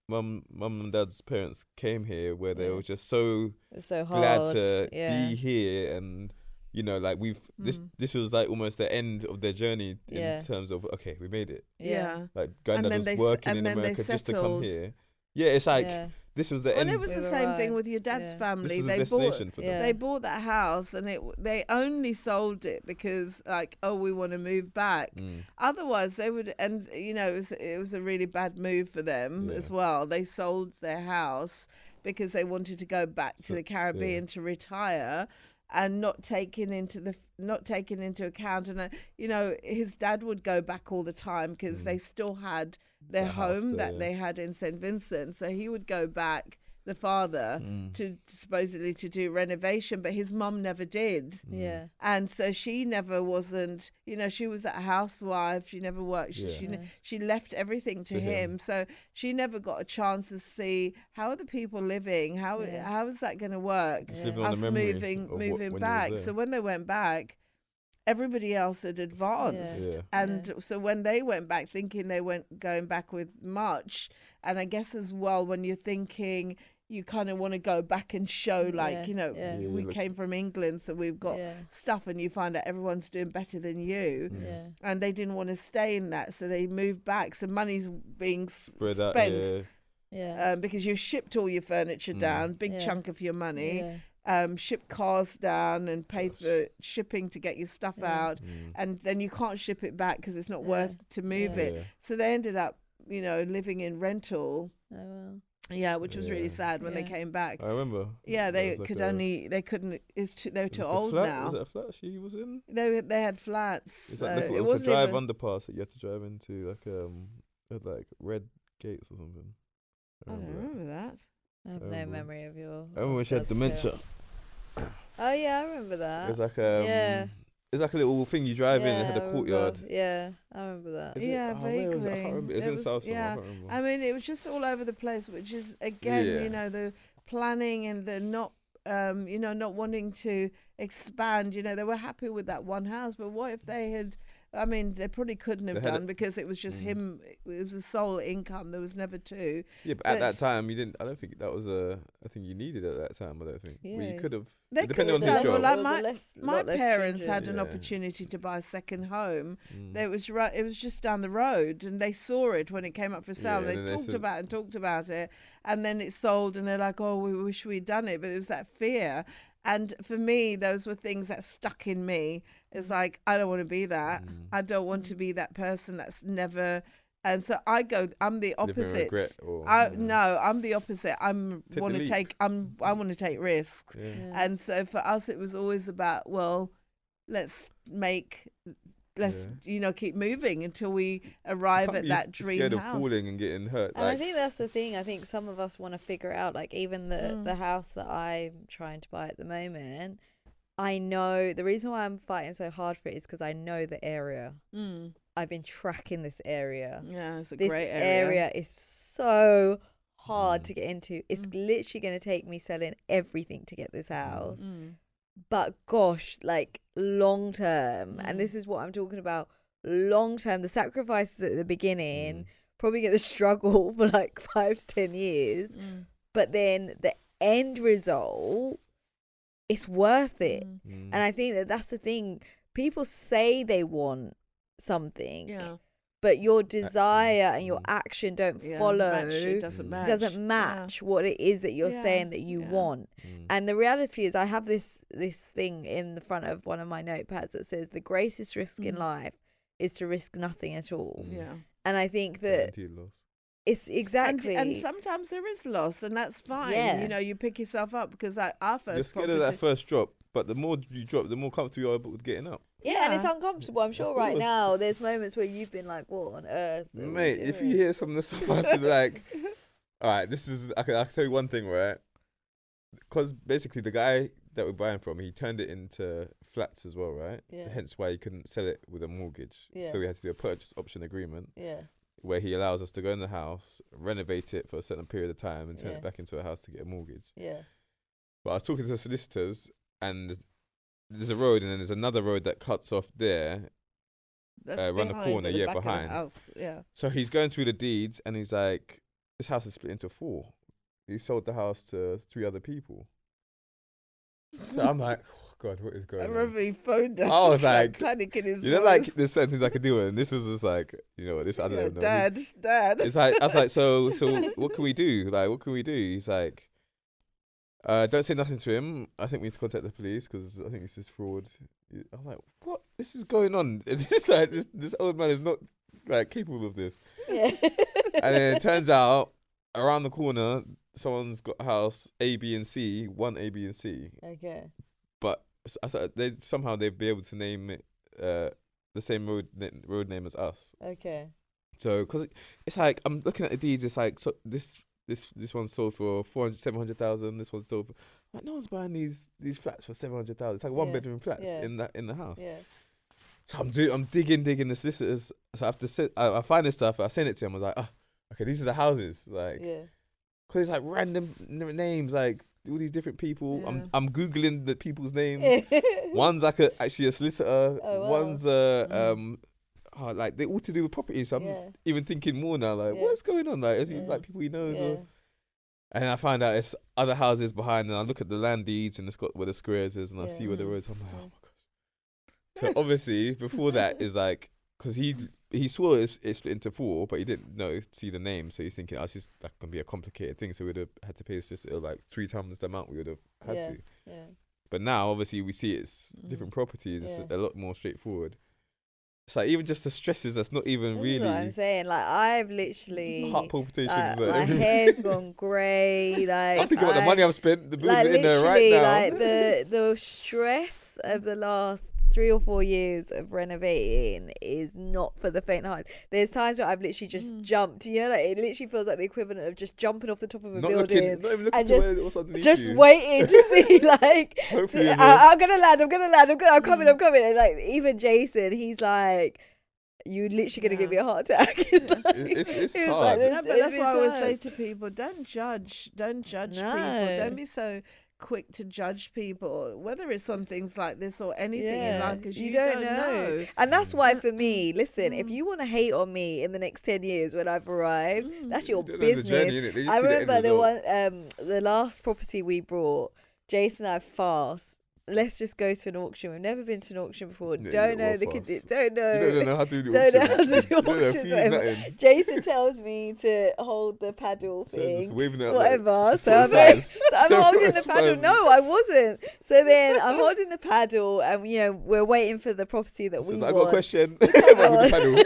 mum and dad's parents came here, where they Yeah. were just so It's so hard. glad to yeah. be here, and you know, like this was like almost the end of their journey Yeah. in terms of, okay, we made it. Yeah. Like granddad then was working in then they America just to come settled. here. Yeah, it's like Yeah. this was the Well, end. it was We the same thing arrived. with your dad's Yeah. family. This is a They destination bought for Yeah. them. they bought that house, and they only sold it because like, oh, we want to move back. Otherwise, they would, and you know, it was a really bad move for them Yeah. as well. They sold their house because they wanted to go back to So- the Caribbean to retire. And not taking into account, and you know, his dad would go back all the time because they still had their The house home there, that yeah. they had in St. Vincent, so he would go back, the father, to supposedly to do renovation, but his mum never did. Yeah. And so she never wasn't, you know, she was a housewife. She never worked. She left everything to him. So she never got a chance to see how are the people living. How is that going to work? Just living on Us the memory moving of when moving you was back. there. So when they went back, everybody else had advanced, Yeah. and so when they went back, thinking they weren't going back with much, and I guess as well when you're thinking. You kind of want to go back and show, like, Yeah, you know, yeah. Yeah, we look- came from England, so we've got Yeah. stuff, and you find out everyone's doing better than you. Yeah. And they didn't want to stay in that, so they moved back. So money's being Spread out, spent Yeah. because you shipped all your furniture down, big Yeah. chunk of your money, Yeah. shipped cars down and paid for shipping to get your stuff Yeah. out, and then you can't ship it back because it's not Yeah. worth to move Yeah. it. Yeah. So they ended up, you know, living in rental. Oh well. Yeah, which was really Yeah. sad when they Yeah. came back. I remember. Yeah, There they was like could a- only, they couldn't, they were was it too like a old flat? now. Was it a flat she was in? They had flats. It's So like it a wasn't drive even, underpass that you had to drive into, like red gates or something. I don't remember that. I have remember. no memory of your. I remember when she had dad's dementia. film. Oh yeah, I remember that. It's like Yeah. it's like a little thing you drive in and had I a remember. courtyard. Yeah, I remember that. Is it? Yeah, Where was it? I vaguely. can't remember. It's It in was- South somewhere. yeah. I can't remember. I mean, it was just all over the place, which is again, Yeah. you know, the planning and the not, you know, not wanting to expand. You know, they were happy with that one house, but what if they had? I mean, they probably couldn't have They had done because it was just him. It was a sole income. There was never two. Yeah, but at that But- time you didn't. I don't think that was a thing you needed at that time. I don't think. Well, Yeah. you could have. They Depending on could have his done. job. Well, like It was a less- my lot less parents stringent. had an Yeah. opportunity to buy a second home. Mm. It was right. It was just down the road, and they saw it when it came up for sale. Yeah, they and then they talked said- about it and talked about it, and then it sold, and they're like, "Oh, we wish we'd done it," but it was that fear. And for me, those were things that stuck in me. It's like I don't want to be that. I don't want to be that person that's never. And so I go. I'm the Living in opposite. regret or- No, I'm the opposite. I Take want the to leap. take. I want to take risks. Yeah. Yeah. And so for us, it was always about, well, let's you know, keep moving until we arrive Can't at be that dream scared house. of falling and getting hurt. And I Like, think that's the thing. I think some of us want to figure out, like, even the house that I'm trying to buy at the moment. I know the reason why I'm fighting so hard for it is because I know the area. Mm. I've been tracking this area. Yeah, it's a This great area. is so hard to get into. It's literally going to take me selling everything to get this house. Mm. But gosh, like long term, and this is what I'm talking about, long term, the sacrifices at the beginning, probably going to struggle for like 5 to 10 years. But then the end result, it's worth it. And I think that that's the thing. People say they want something, Yeah. but your desire and your action don't Yeah, follow. it doesn't match. Doesn't match what it is that you're Yeah. saying that you Yeah. want. And the reality is, I have this thing in the front of one of my notepads that says the greatest risk in life is to risk nothing at all. Yeah. And I think that guaranteed loss. it's exactly And sometimes there is loss, and that's fine. Yeah. You know, you pick yourself up because our You're first scared of property. that first drop, but the more you drop, the more comfortable you are with getting up. yeah, and it's Yeah. uncomfortable. I'm sure Of right course. now there's moments where you've been like, "What on earth?" are we Mate, if you doing?" hear some of the stuff I had to like, all right, this is, I can tell you one thing, right? Because basically the guy that we're buying from, he turned it into flats as well, right? Yeah. Hence why he couldn't sell it with a mortgage. Yeah. So we had to do a purchase option agreement. yeah, where he allows us to go in the house, renovate it for a certain period of time, and turn it back into a house to get a mortgage. Yeah. But I was talking to the solicitors, and there's a road, and then there's another road that cuts off there. That's around the behind corner, at the yeah, back of the behind. house. Yeah. So he's going through the deeds, and he's like, this house is split into 4. He sold the house to 3 other people. So I'm like, oh God, what is going I on? remember he phoned us. I was like, panicking his You know, voice. like, there's certain things I could do, and this was just like, you know, this, I don't Yeah, know. Dad. It's like, I was like, so what can we do? Like, what can we do? He's like, don't say nothing to him. I think we need to contact the police because I think this is fraud. I'm like, what? This is going on. It's like, this old man is not like capable of this. Yeah. And then it turns out around the corner, someone's got a house A, B, and C, 1 A, B, and C. Okay. But I thought they'd be able to name it the same road name as us. Okay. So, because it's like, I'm looking at the deeds, it's like, so this one's sold for 700,000. This one's sold for, like, no one's buying these flats for 700,000. It's like 1-bedroom flats in the house. Yeah. So I'm digging the solicitors. So I find this stuff. I send it to him. I was like, okay, these are the houses. Like, because it's like random names, like all these different people. Yeah. I'm googling the people's names. One's like actually a solicitor. Oh, wow. One's like they all to do with property. So I'm even thinking more now. Like, what's going on? Like, is it like people he knows? Or... And I find out it's other houses behind, and I look at the land deeds, and it's got where the squares is, and I see where the roads. I'm like, oh my gosh. So obviously, before that is like, because he saw it split into 4, but he didn't see the name, so he's thinking, "Oh, this that can be a complicated thing." So we'd have had to pay this just like 3 times the amount we would have had to. Yeah. But now, obviously, we see it's different properties. It's a lot more straightforward. It's like even just the stresses. That's not even That's really. what I'm saying. Like, I've literally Heart palpitations. like, my hair's gone grey. Like, I'm thinking about the money I've spent. The bills like, are in there right literally, now. like the stress of the last 3 or 4 years of renovating is not for the faint heart. There's times where I've literally just jumped. You know, like it literally feels like the equivalent of just jumping off the top of a building, not even looking and to what's underneath just you. waiting to see like. Hopefully, I'm gonna land. I'm coming. And like even Jason, he's like, "You literally gonna give me a heart attack." It's he was hard. like, No, but that's why I always time. say to people, don't judge people. Don't be so quick to judge people, whether it's on things like this or anything in life, because you don't know. And that's why for me, listen, if you want to hate on me in the next 10 years when I've arrived, that's your You don't know the business. journey, innit? They just I see the end remember the result. one, the last property we brought, Jason and I fast. Let's just go to an auction. We've never been to an auction before. Yeah, Don't you know are the fast. don't know. You don't know how to do Don't know how auctions. to do You don't know auctions. fees, Whatever. nothing. Jason tells me to hold the paddle So thing. just waving it out Whatever. like, So I'm size. I'm holding the Size. paddle. No, I wasn't. So then I'm holding the paddle, and we're waiting for the property that So we I want. got a question. Come With the on. paddle.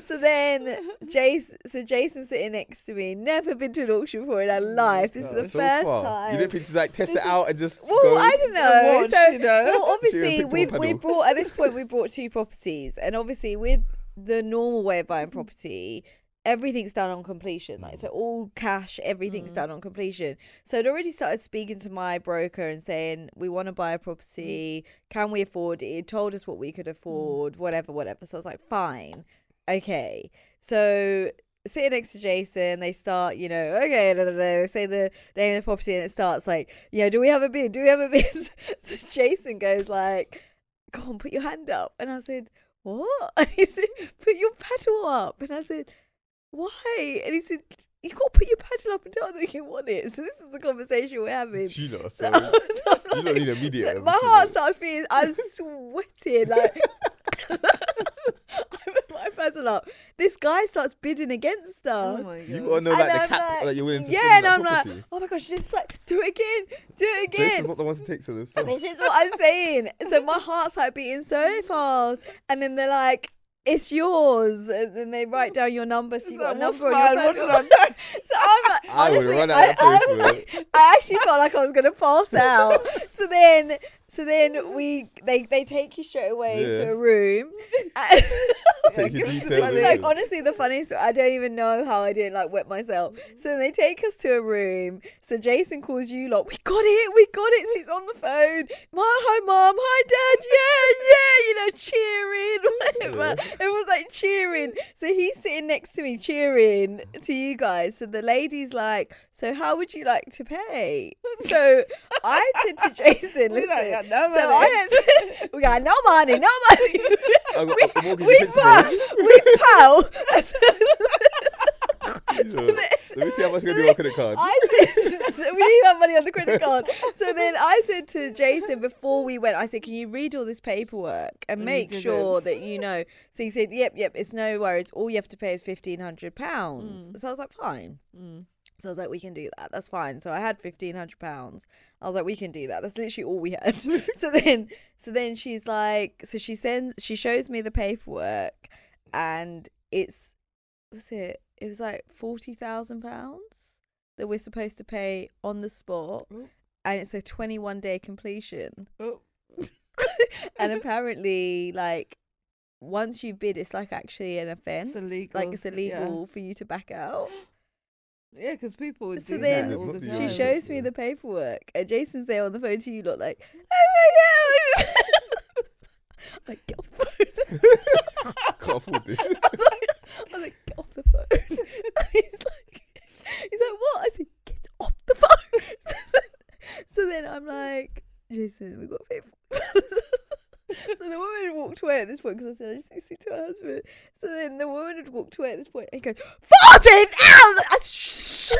So then Jason's sitting next to me. Never been to an auction before in our life. This is the So first fast. time. You didn't think to like test it out and just Well, go? I don't know. watch, So, you know. well, She obviously, picked up a we paddle. brought at this point we brought 2 properties, and obviously with the normal way of buying property, everything's done on completion. Like, so all cash, everything's done on completion. So I'd already started speaking to my broker and saying, we want to buy a property. Can we afford it? He told us what we could afford, whatever. So I was like, fine. Okay. So sitting next to Jason, they start, okay, they say the name of the property, and it starts like, do we have a bid? So Jason goes like, go on, put your hand up. And I said, what? And he said, put your paddle up. And I said, why? And he said, you got to put your paddle up and tell them you want it. So this is the conversation we're having. You know, So so I'm you don't need a mediator. so my heart starts beating. I'm sweating like. I put my paddle up. This guy starts bidding against us. Oh my You God. gotta know And like the I'm cap like, that you're willing to yeah, spend and on I'm that like, property. oh my gosh, just like do it again. Jason's not the one to take to them. This is what I'm saying. So my heart's like beating so fast, and then they're like, it's yours, and then they write down your number, so you got a What's number on your mine? What paddle. did I do? So I'm like, I would honestly, run out of that place, I actually felt like I was gonna pass out. So then they take you straight away to Yeah. a room. Take your give us the details. This is funny- like honestly the funniest. I don't even know how I didn't like wet myself. So then they take us to a room. So Jason calls you lot. We got it. So he's on the phone. Hi mom. Hi dad. Yeah. You know, cheering. Whatever. It was like cheering. So he's sitting next to me cheering to you guys. So the lady's like, so how would you like to pay? So I said to Jason, We listen. don't got no So money. I had to, we got no money. I got a mortgage we principal. we pal. Let me see how much you're gonna do on credit card. I said, so we didn't have money on the credit card. So then I said to Jason before we went, I said, can you read all this paperwork and And make you sure didn't. that you know? So he said, yep, it's no worries. All you have to pay is £1,500. So I was like, fine. So I was like, we can do that. That's fine. So I had £1,500. I was like, we can do that. That's literally all we had. so then she's like, so she shows me the paperwork, and it was like £40,000 that we're supposed to pay on the spot, Oh. and it's a 21-day completion. Oh. And apparently, like, once you bid, it's like actually an offence. illegal, Like, it's illegal for you to back out. Yeah, because people would So do then that all the time. She shows me the paperwork, and Jason's there on the phone to you lot, like, oh my god! Like, get off the phone. I can't afford this. I was like, get off the phone. And he's like, what? I said, get off the phone. So then I'm like, Jason, we got to pay for So the woman had walked away at this point because I said, I just need to speak to her husband. So then the woman had walked away at this point and goes, 40,000! Shh!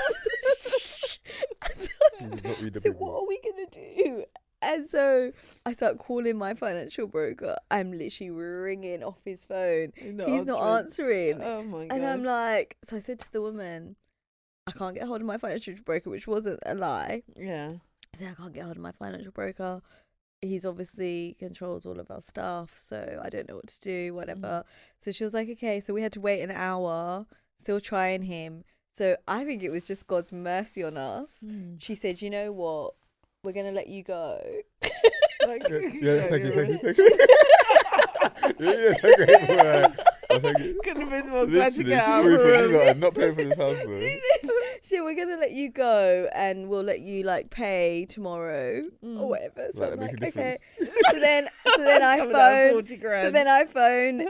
So what are we going to do? And so I start calling my financial broker. I'm literally ringing off his phone. He's not answering. Oh my god. And I'm like, so I said to the woman, I can't get hold of my financial broker, which wasn't a lie. yeah. I said, I can't get hold of my financial broker. He's obviously controls all of our stuff, so I don't know what to do, whatever. So she was like, okay. So we had to wait an hour, still trying him. So I think it was just God's mercy on us. She said, you know what? We're going to let you go. Like, Yeah, thank you. Yeah, thank you. Thank you. Couldn't have been more glad to Literally, get she's out of really the for you room. lot and not paying for this house, bro. She, we're going to let you go and we'll let you like pay tomorrow or whatever. So Right, I'm that makes like, a okay. difference. So then I Coming out phone. 40 grand. So then I phone.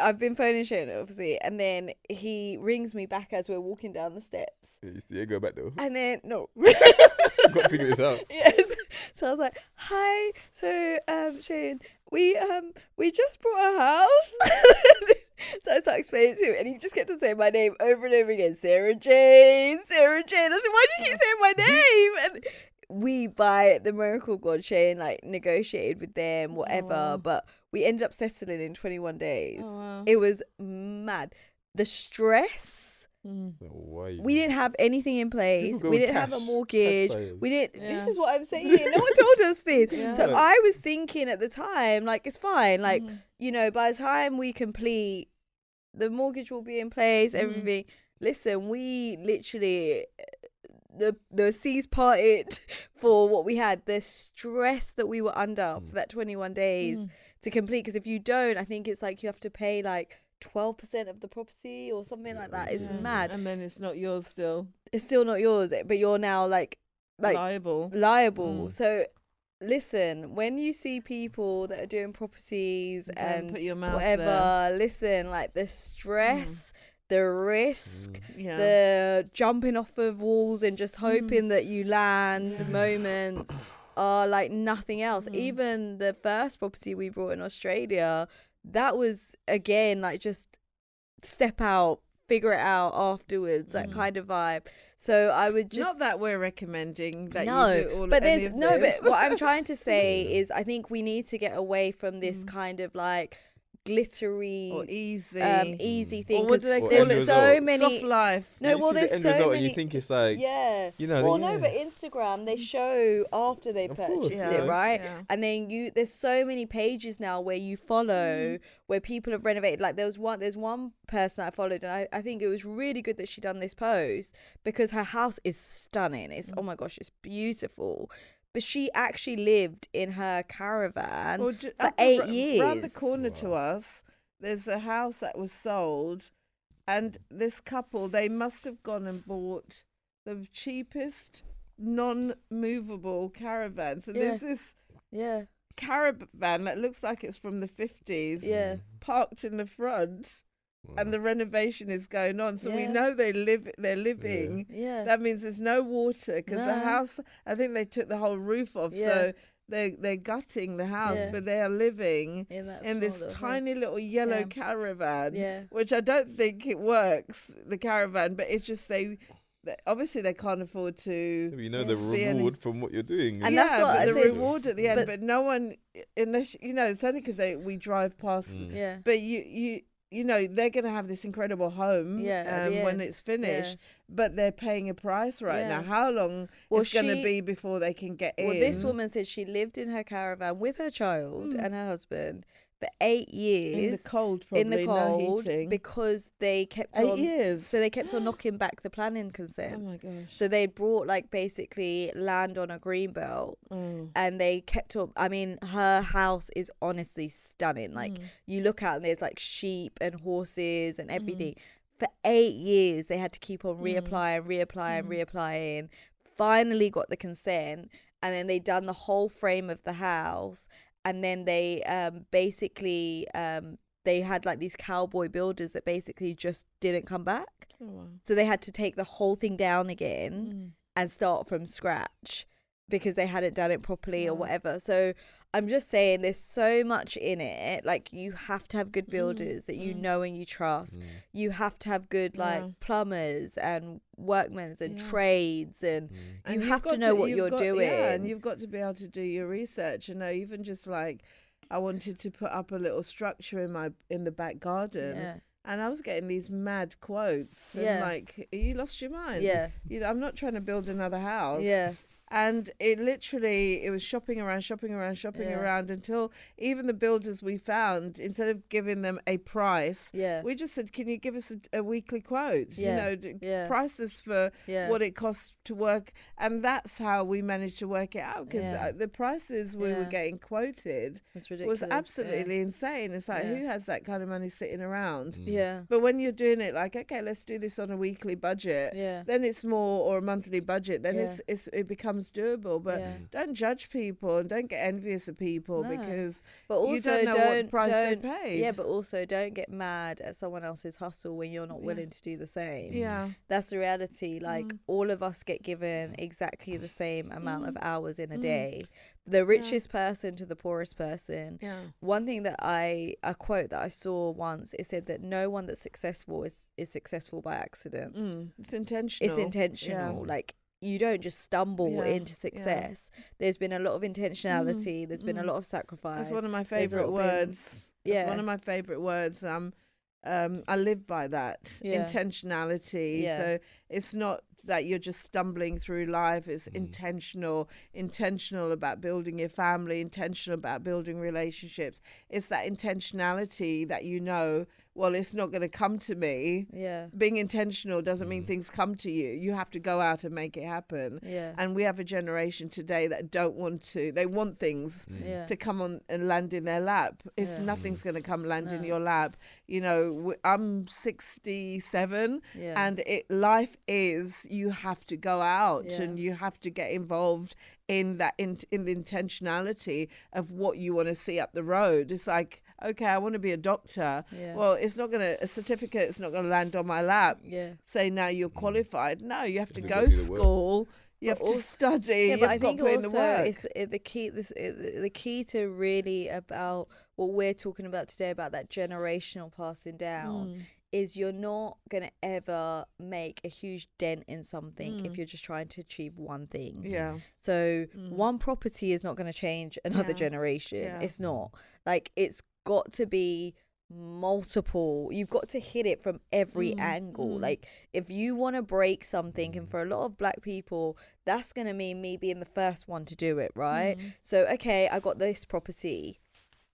I've been phoning Shane, obviously, and then he rings me back as we're walking down the steps. Yeah, go back though. And then no, Got to figure this out. yes. So I was like, "Hi, so Shane, we just bought a house." So I started explaining to him, and he just kept to saying my name over and over again, Sarah Jane, Sarah Jane. I said, "Why do you keep saying my name?" And we, by the miracle of God, Shane like negotiated with them, whatever, wow. but we ended up settling in 21 days. Oh, wow. It was mad. The stress. Why? We didn't have anything in place. People go We with didn't have a cash. mortgage. Cash buyers. We didn't. Yeah. This is what I'm saying. No one told us this. Yeah. So I was thinking at the time, like, it's fine. Like, you know, by the time we complete, the mortgage will be in place. Everything. Listen, we literally the seas parted for what we had. The stress that we were under for that 21 days to complete. Because if you don't, I think it's like you have to pay like 12% of the property or something like that. It's Yeah. mad. And then it's not yours still. It's still not yours, but you're now like Liable. So listen, when you see people that are doing properties Don't and put your mouth whatever, there. listen, like the stress, the risk, Yeah. the jumping off of walls and just hoping that you land moments are like nothing else. Even the first property we bought in Australia, that was again like just step out, figure it out afterwards, that kind of vibe. So I would just Not that we're recommending that no, you do all but any there's of no. this. But what I'm trying to say is, I think we need to get away from this kind of like glittery or easy. easy thing. Or what do they 'cause call there's it? so many Soft life. No, You well, see the there's end so result many. and you think it's like, Yeah. you know, Well, yeah. no, but Instagram they show after they Of purchased course, it, yeah. right? Yeah. And then there's so many pages now where you follow where people have renovated. Like there's one person I followed, and I think it was really good that she done this post because her house is stunning. It's oh my gosh, it's beautiful. but she actually lived in her caravan Well, for 8 years. Around the corner to us, there's a house that was sold, and this couple, they must have gone and bought the cheapest non-movable caravan. So there's this Yeah. caravan that looks like it's from the 50s, Yeah. parked in the front. And the renovation is going on, so we know they're living. Yeah. That means there's no water because the house, I think they took the whole roof off, so they're gutting the house, but they are living in this tiny little yellow caravan, which I don't think it works, the caravan, but it's just obviously they can't afford to. You know the reward from what you're doing. And that's what the I said. reward at the end, but no one, unless it's only because we drive past. But you know, they're going to have this incredible home when it's finished, but they're paying a price right now. How long it's going to be before they can get in? Well, this woman said she lived in her caravan with her child and her husband for 8 years. In the cold, probably, in the cold, no heating. because they kept 8 on. years. So they kept on knocking back the planning consent. Oh my gosh. So they brought basically land on a green belt, and they kept on. I mean, her house is honestly stunning. You look out and there's sheep and horses and everything. For 8 years, they had to keep on reapplying. Finally got the consent, and then they done the whole frame of the house. And then they basically they had these cowboy builders that basically just didn't come back. Oh, wow. So they had to take the whole thing down again and start from scratch because they hadn't done it properly or whatever. So I'm just saying there's so much in it. You have to have good builders that you know and you trust. You have to have good plumbers and workmen and trades, and you have to know what you're doing. Yeah, and you've got to be able to do your research. Even just I wanted to put up a little structure in the back garden. Yeah. And I was getting these mad quotes. And you lost your mind. Yeah. I'm not trying to build another house. Yeah. And it was shopping around until even the builders we found, instead of giving them a price, we just said, can you give us a weekly quote? Prices for what it costs to work. And that's how we managed to work it out, because the prices we were getting quoted was absolutely insane. It's who has that kind of money sitting around? Yeah. But when you're doing it okay, let's do this on a weekly budget, then it's more, or a monthly budget, then it becomes doable. But don't judge people and don't get envious of people, because you don't know what price they paid. Yeah, but also don't get mad at someone else's hustle when you're not willing to do the same. Yeah, that's the reality. All of us get given exactly the same amount of hours in a day. The richest person to the poorest person. One thing that a quote that I saw once, it said that no one that's successful is successful by accident. It's intentional. You don't just stumble into success. There's been a lot of intentionality. There's been a lot of sacrifice. That's one of my favorite words. That's one of my favorite words. I live by that. Intentionality. So it's not that you're just stumbling through life. It's intentional about building your family, intentional about building relationships. It's that intentionality that well, it's not going to come to me. Yeah. Being intentional doesn't mean things come to you. You have to go out and make it happen. Yeah. And we have a generation today that don't want to. They want things to come on and land in their lap. Nothing's going to come land in your lap. I'm 67 and life is, you have to go out and you have to get involved in that, in the intentionality of what you want to see up the road. It's okay, I want to be a doctor. Well, a certificate's not going to land on my lap. Say now you're qualified. No, you have to go to school. You have to study. Yeah, but I think also the key to really about what we're talking about today, about that generational passing down, is you're not going to ever make a huge dent in something if you're just trying to achieve one thing. Yeah. So one property is not going to change another generation. Yeah. It's not. It's got to be multiple. You've got to hit it from every angle. If you want to break something, and for a lot of black people, that's going to mean me being the first one to do it, right? So, okay, I got this property.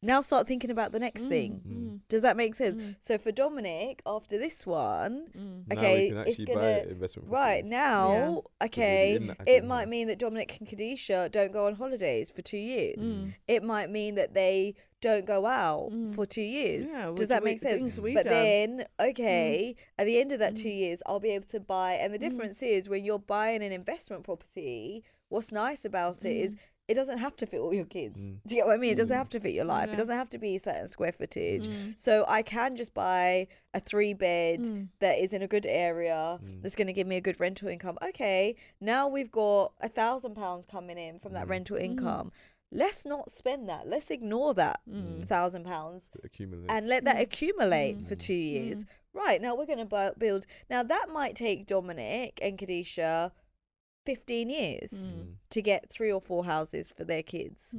now start thinking about the next thing. Does that make sense? So for Dominic, after this one, Now okay, we can it's actually gonna buy investment right properties. now. really Okay, in that it again, might yeah. mean that Dominic and Khadijah don't go on holidays for 2 years. It might mean that they don't go out for 2 years. Yeah, Does which that we- make sense? things we But done. then, okay, at the end of that 2 years, I'll be able to buy. And the difference is when you're buying an investment property, what's nice about it is it doesn't have to fit all your kids. Do you get what I mean? It doesn't have to fit your life. It doesn't have to be a certain square footage. So I can just buy a 3-bed that is in a good area that's going to give me a good rental income. Okay, now we've got £1,000 coming in from that rental income. Let's not spend that. Let's ignore that £1,000 Accumulate. and let that accumulate for 2 years. Right, now we're going to build. Now that might take Dominic and Khadijah 15 years to get 3 or 4 houses for their kids.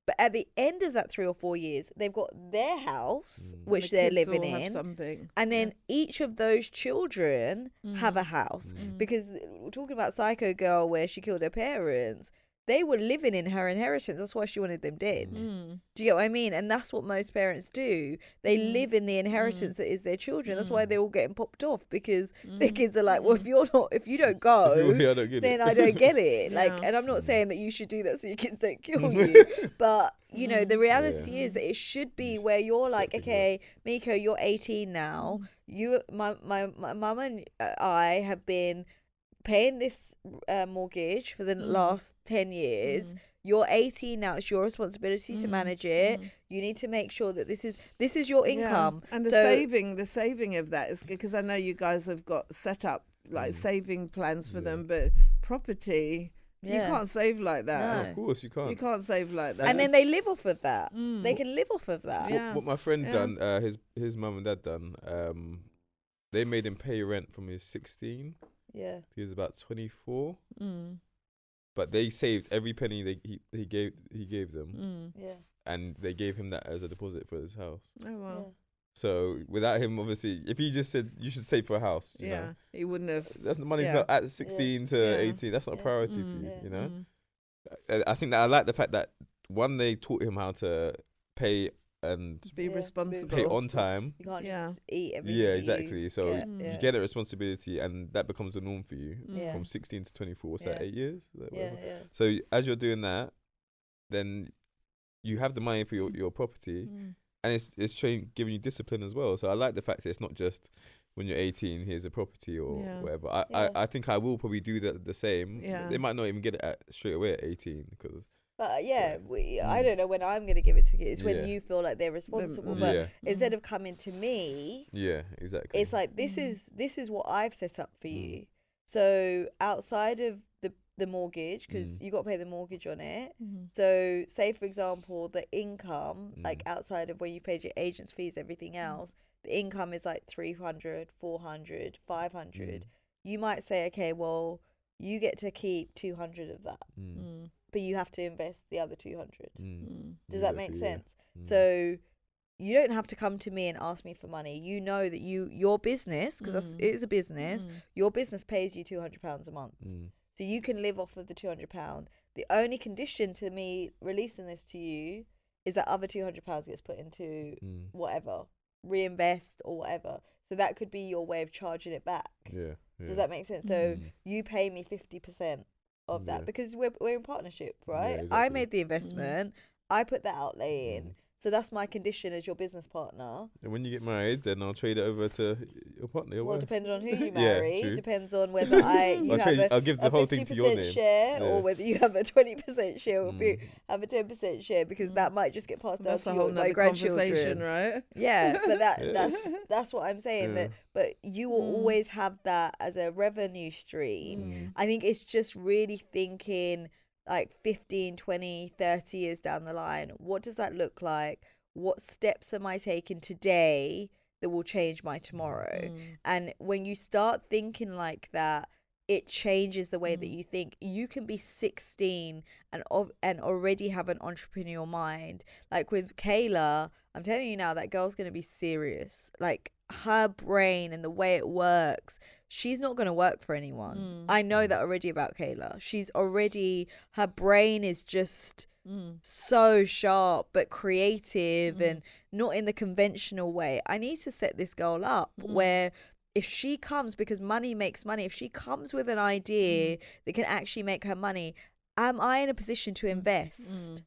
But at the end of that 3 or 4 years, they've got their house, which The they're kids all living have in. something. And then each of those children have a house. Because we're talking about Psycho Girl where she killed her parents. They were living in her inheritance. That's why she wanted them dead. Do you get what I mean? And that's what most parents do. They live in the inheritance that is their children. That's why they're all getting popped off, because their kids are like, well, if you don't go, I don't get then it. I don't get it. Like, Yeah. and I'm not saying that you should do that so your kids don't kill you, but you know, the reality is that it should be where you're like, set things okay, Miko, you're 18 now. My mum and I have been paying this mortgage for the last 10 years. You're 18 now. It's your responsibility to manage it. You need to make sure that this is your income. And the saving of that is because I know you guys have got set up like saving plans for them, but property, you can't save like that. No. Of course, you can't. You can't save like that. And then they live off of that. They can live off of that. Yeah. What my friend done, his mum and dad done, they made him pay rent from his 16. Yeah. He was about 24. But they saved every penny he gave them, Yeah. and they gave him that as a deposit for his house. Oh wow. So without him, obviously, if he just said you should save for a house, you Yeah, know, he wouldn't have. that's the money's Yeah. not at 16 to Yeah. 18. That's not a priority for you, Yeah. you know. I think that I like the fact that one, they taught him how to pay and Be Yeah, responsible. pay on time. You can't Yeah. just eat everything. Yeah, that exactly. So get, you get a responsibility, and that becomes the norm for you Yeah. from 16 to 24. What's that? Yeah. 8 years? Is that Yeah, whatever? yeah. So as you're doing that, then you have the money for your property, and it's giving you discipline as well. So I like the fact that it's not just when you're 18, here's a property or Yeah. whatever. Yeah. I think I will probably do the same. Yeah. They might not even get it straight away at 18 because But I don't know when I'm going to give it to kids. When Yeah. you feel like they're responsible. Mm. But Yeah. instead of coming to me, yeah, exactly. it's like this is what I've set up for you. So outside of the mortgage, because you got to pay the mortgage on it. So say for example the income, like outside of where you paid your agent's fees, everything else, the income is like 300, 400, 500. You might say, okay, well, you get to keep 200 of that, but you have to invest the other 200. Does that make Exactly, yeah. sense? So you don't have to come to me and ask me for money. You know that your business, because it is a business, your business pays you £200 a month. So you can live off of the £200. The only condition to me releasing this to you is that other £200 gets put into whatever, reinvest or whatever. So that could be your way of charging it back. Yeah. Does that make sense? So you pay me 50% of that because we're in partnership, right? Yeah, I exactly. made the investment. I put the outlay in. So that's my condition as your business partner. And when you get married, then I'll trade it over to your partner. Your Well, wife. depending on who you Yeah, marry, true. depends on whether I'll give the whole thing to your 50% name. share Yeah. or whether you have a 20% share or if you have a 10% share, because that might just get passed down That's to a your whole my nother conversation, grandchildren. right? Yeah, but Yeah. that's what I'm saying. Yeah. But you will always have that as a revenue stream. I think it's just really thinking like 15, 20, 30 years down the line. What does that look like? What steps am I taking today that will change my tomorrow? And when you start thinking like that, it changes the way that you think. You can be 16 and already have an entrepreneurial mind. Like with Kayla, I'm telling you now, that girl's going to be serious. Like her brain and the way it works, she's not going to work for anyone. I know that already about Kayla. Her brain is just so sharp but creative and not in the conventional way. I need to set this girl up where if she comes, because money makes money, if she comes with an idea that can actually make her money, am I in a position to invest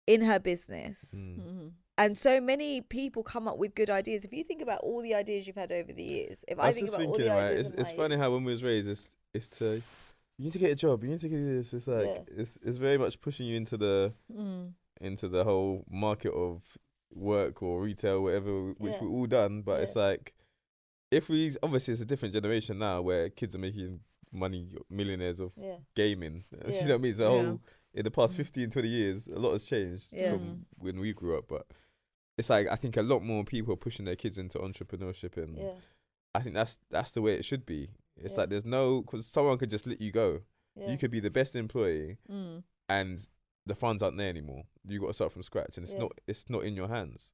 in her business? And so many people come up with good ideas. If you think about all the ideas you've had over the years, if I think about all the ideas, it's funny how when we was raised, it's to, you need to get a job, you need to get this. It's like it's very much pushing you into the whole market of work or retail, whatever, which we've all done. But it's like, if we obviously it's a different generation now where kids are making money, millionaires of gaming. You know what I mean? So whole, in the past 15, 20 years, a lot has changed from when we grew up. But it's like, I think a lot more people are pushing their kids into entrepreneurship, and I think that's the way it should be. It's like there's no, because someone could just let you go. You could be the best employee, and the funds aren't there anymore. You got to start from scratch, and it's not in your hands.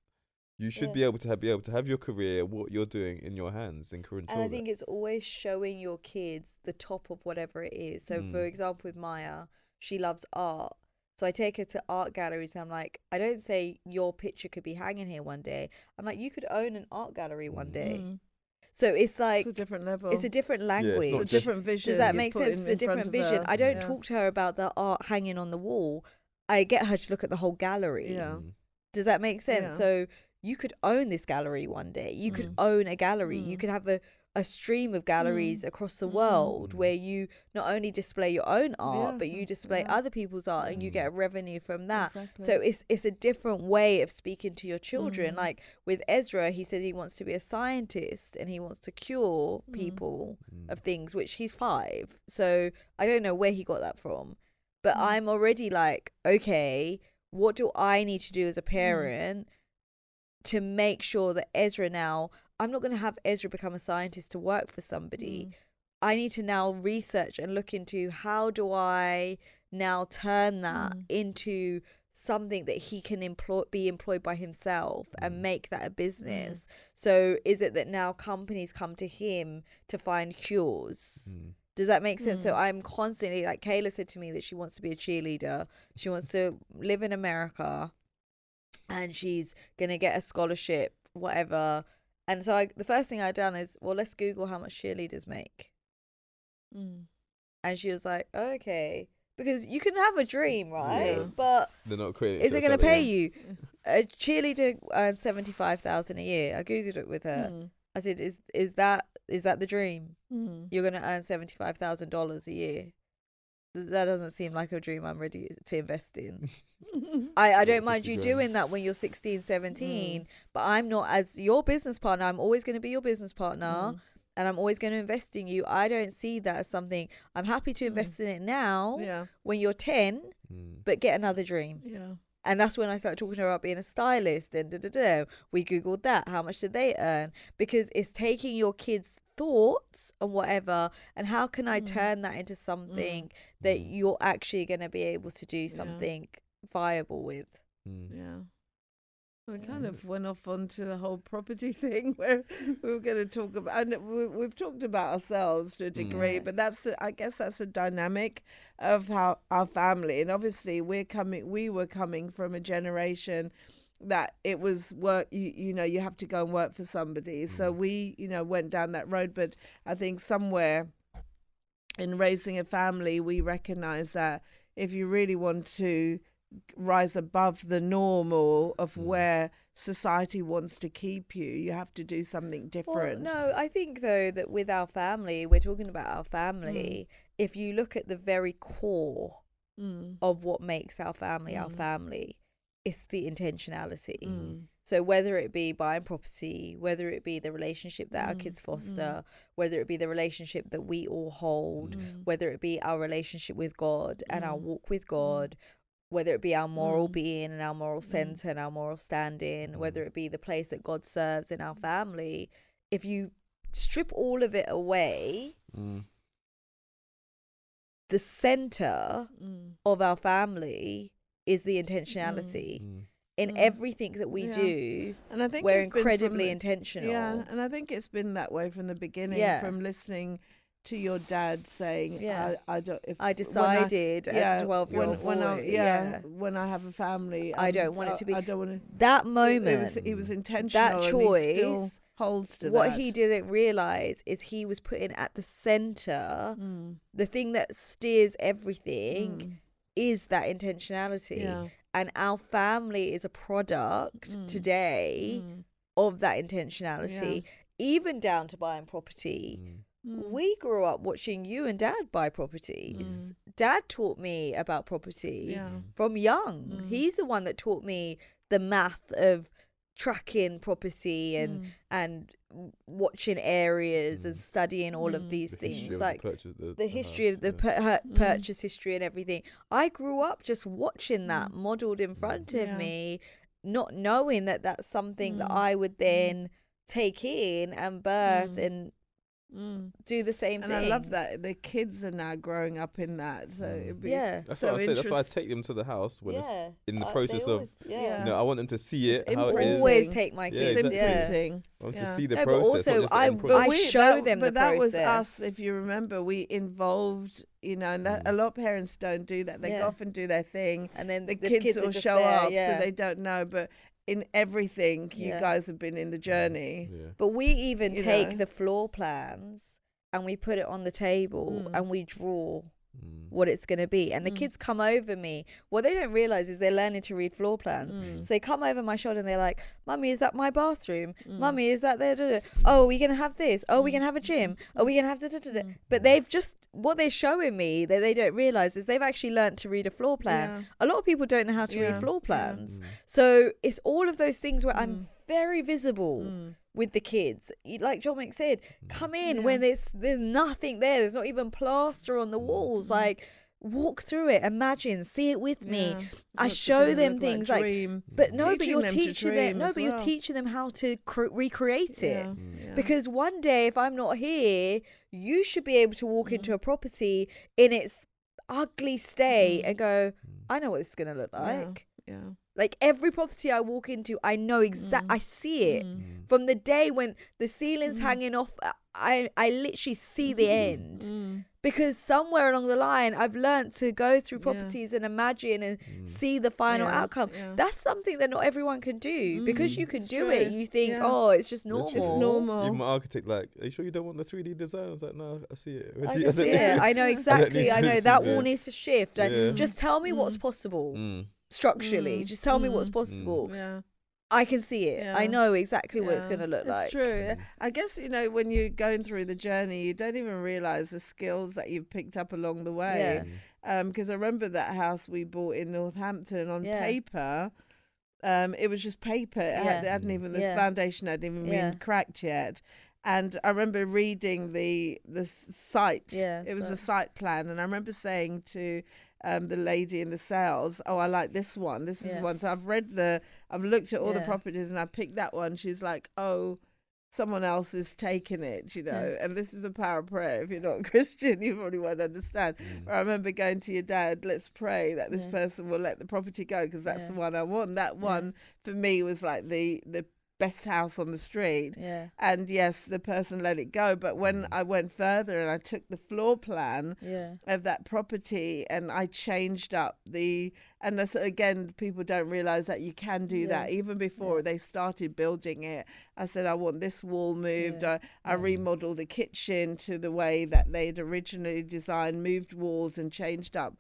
You should be able to have your career, what you're doing, in your hands and control. And I think it's always showing your kids the top of whatever it is. So, for example, with Maya, she loves art. So I take her to art galleries and I'm like, I don't say your picture could be hanging here one day. I'm like, you could own an art gallery one day. So it's like, it's a different level. It's a different language. It's a different vision. Does that make sense? It's a different vision. I don't talk to her about the art hanging on the wall. I get her to look at the whole gallery. Does that make sense? So you could own this gallery one day. You could own a gallery. You could have a stream of galleries across the world where you not only display your own art, but you display other people's art and you get a revenue from that. Exactly. So it's a different way of speaking to your children. Like with Ezra, he said he wants to be a scientist and he wants to cure people of things, which he's 5. So I don't know where he got that from. But I'm already like, okay, what do I need to do as a parent to make sure that Ezra now, I'm not going to have Ezra become a scientist to work for somebody. I need to now research and look into how do I now turn that into something that he can be employed by himself and make that a business. So is it that now companies come to him to find cures? Does that make sense? So I'm constantly, like Kayla said to me that she wants to be a cheerleader. She wants to live in America and she's going to get a scholarship, whatever. And so the first thing I done is, well, let's Google how much cheerleaders make. And she was like, okay. Because you can have a dream, right? But they're not creating. Is it going to pay you? A cheerleader earns $75,000 a year. I Googled it with her. I said, is that the dream? You're going to earn $75,000 a year. That doesn't seem like a dream I'm ready to invest in. I don't mind you doing that when you're 16, 17, but I'm not, as your business partner, I'm always going to be your business partner and I'm always going to invest in you. I don't see that as something, I'm happy to invest in it now when you're 10, but get another dream. And that's when I started talking to her about being a stylist and we Googled that. How much did they earn? Because it's taking your kids' thoughts and whatever, and how can I turn that into something that you're actually going to be able to do something viable with. We kind of went off onto the whole property thing where we were going to talk about, and we've talked about ourselves to a degree, but I guess that's a dynamic of how our family, and obviously we were coming from a generation that it was work, you know, you have to go and work for somebody. So we, you know, went down that road. But I think somewhere in raising a family, we recognize that if you really want to rise above the normal of where society wants to keep you, you have to do something different. Well, no, I think though that with our family, we're talking about our family. If you look at the very core of what makes our family, it's the intentionality. So whether it be buying property, whether it be the relationship that our kids foster, whether it be the relationship that we all hold, whether it be our relationship with God and our walk with God, whether it be our moral being and our moral center and our moral standing, whether it be the place that God serves in our family, if you strip all of it away, the center of our family is the intentionality. In everything that we do, and I think we're incredibly intentional. And I think it's been that way from the beginning, from listening to your dad saying, Yeah. I don't. If I decided as a 12-year-old when boy, when I have a family, I don't want it to be. I don't want to. That moment, It was intentional. that and he still choice, holds to what that. he didn't realize is he was putting at the center the thing that steers everything is that intentionality. Yeah. And our family is a product today of that intentionality, even down to buying property. We grew up watching you and dad buy properties. Dad taught me about property from young. He's the one that taught me the math of tracking property and watching areas and studying all of these things, like the history of the purchase history and everything. I grew up just watching that modeled in front of me, not knowing that that's something that I would then take in and birth and do the same thing. And I love that the kids are now growing up in that. So it'd be that's so what I say. That's why I take them to the house when it's in the process of. I want them to see it. How it is. Always take my kids. Exactly. imprinting. I want to see the No, but process. also not just the I end product. show them the But that was process. us, if you remember. We involved, and that a lot of parents don't do that. They often do their thing, and then the kids are will just show there, up, so they don't know. But in everything, you guys have been in the journey. But we even take know. the floor plans and we put it on the table and we draw what it's going to be. And the kids come over me. What they don't realize is they're learning to read floor plans. So they come over my shoulder and they're like, Mummy, is that my bathroom? Mummy, is that there? Oh, are we going to have this? Oh, we can have a gym? Are we going to have da-da-da-da? But they've just, what they're showing me that they don't realize is they've actually learned to read a floor plan. A lot of people don't know how to read floor plans. So it's all of those things where I'm very visible with the kids. Like John Mick said, come in when there's nothing there. There's not even plaster on the walls. Like, walk through it, imagine, see it with me. I show them things like but you're teaching them how to recreate it. Because one day, if I'm not here, you should be able to walk into a property in its ugly state and go, I know what this is going to look like. Like every property I walk into, I know I see it from the day when the ceiling's hanging off. I literally see the end because somewhere along the line I've learned to go through properties and imagine and see the final outcome. That's something that not everyone can do because you can do it. You think, oh, it's just normal. It's normal. Even my architect, like, are you sure you don't want the 3D design? I was like, no, I see it. I can see it. I know exactly. I know that wall needs to shift. Just tell me what's possible. Structurally, just tell me what's possible. I can see it. I know exactly what it's going to look like. It's true. I guess, when you're going through the journey, you don't even realize the skills that you've picked up along the way. Because I remember that house we bought in Northampton on paper. It was just paper. It hadn't even, the foundation hadn't even been cracked yet. And I remember reading the site. It was a site plan. And I remember saying to the lady in the sales, oh, I like this one. This is one. So I've looked at all the properties and I picked that one. She's like, oh, someone else is taking it, and this is a power of prayer. If you're not a Christian, you probably won't understand. But I remember going to your dad, let's pray that this person will let the property go because that's the one I want. That one for me was like the best house on the street. And yes, the person let it go. But when I went further and I took the floor plan of that property and I changed up and that's, again, people don't realize that you can do that. Even before they started building it, I said, I want this wall moved. I remodeled the kitchen to the way that they'd originally designed, moved walls and changed up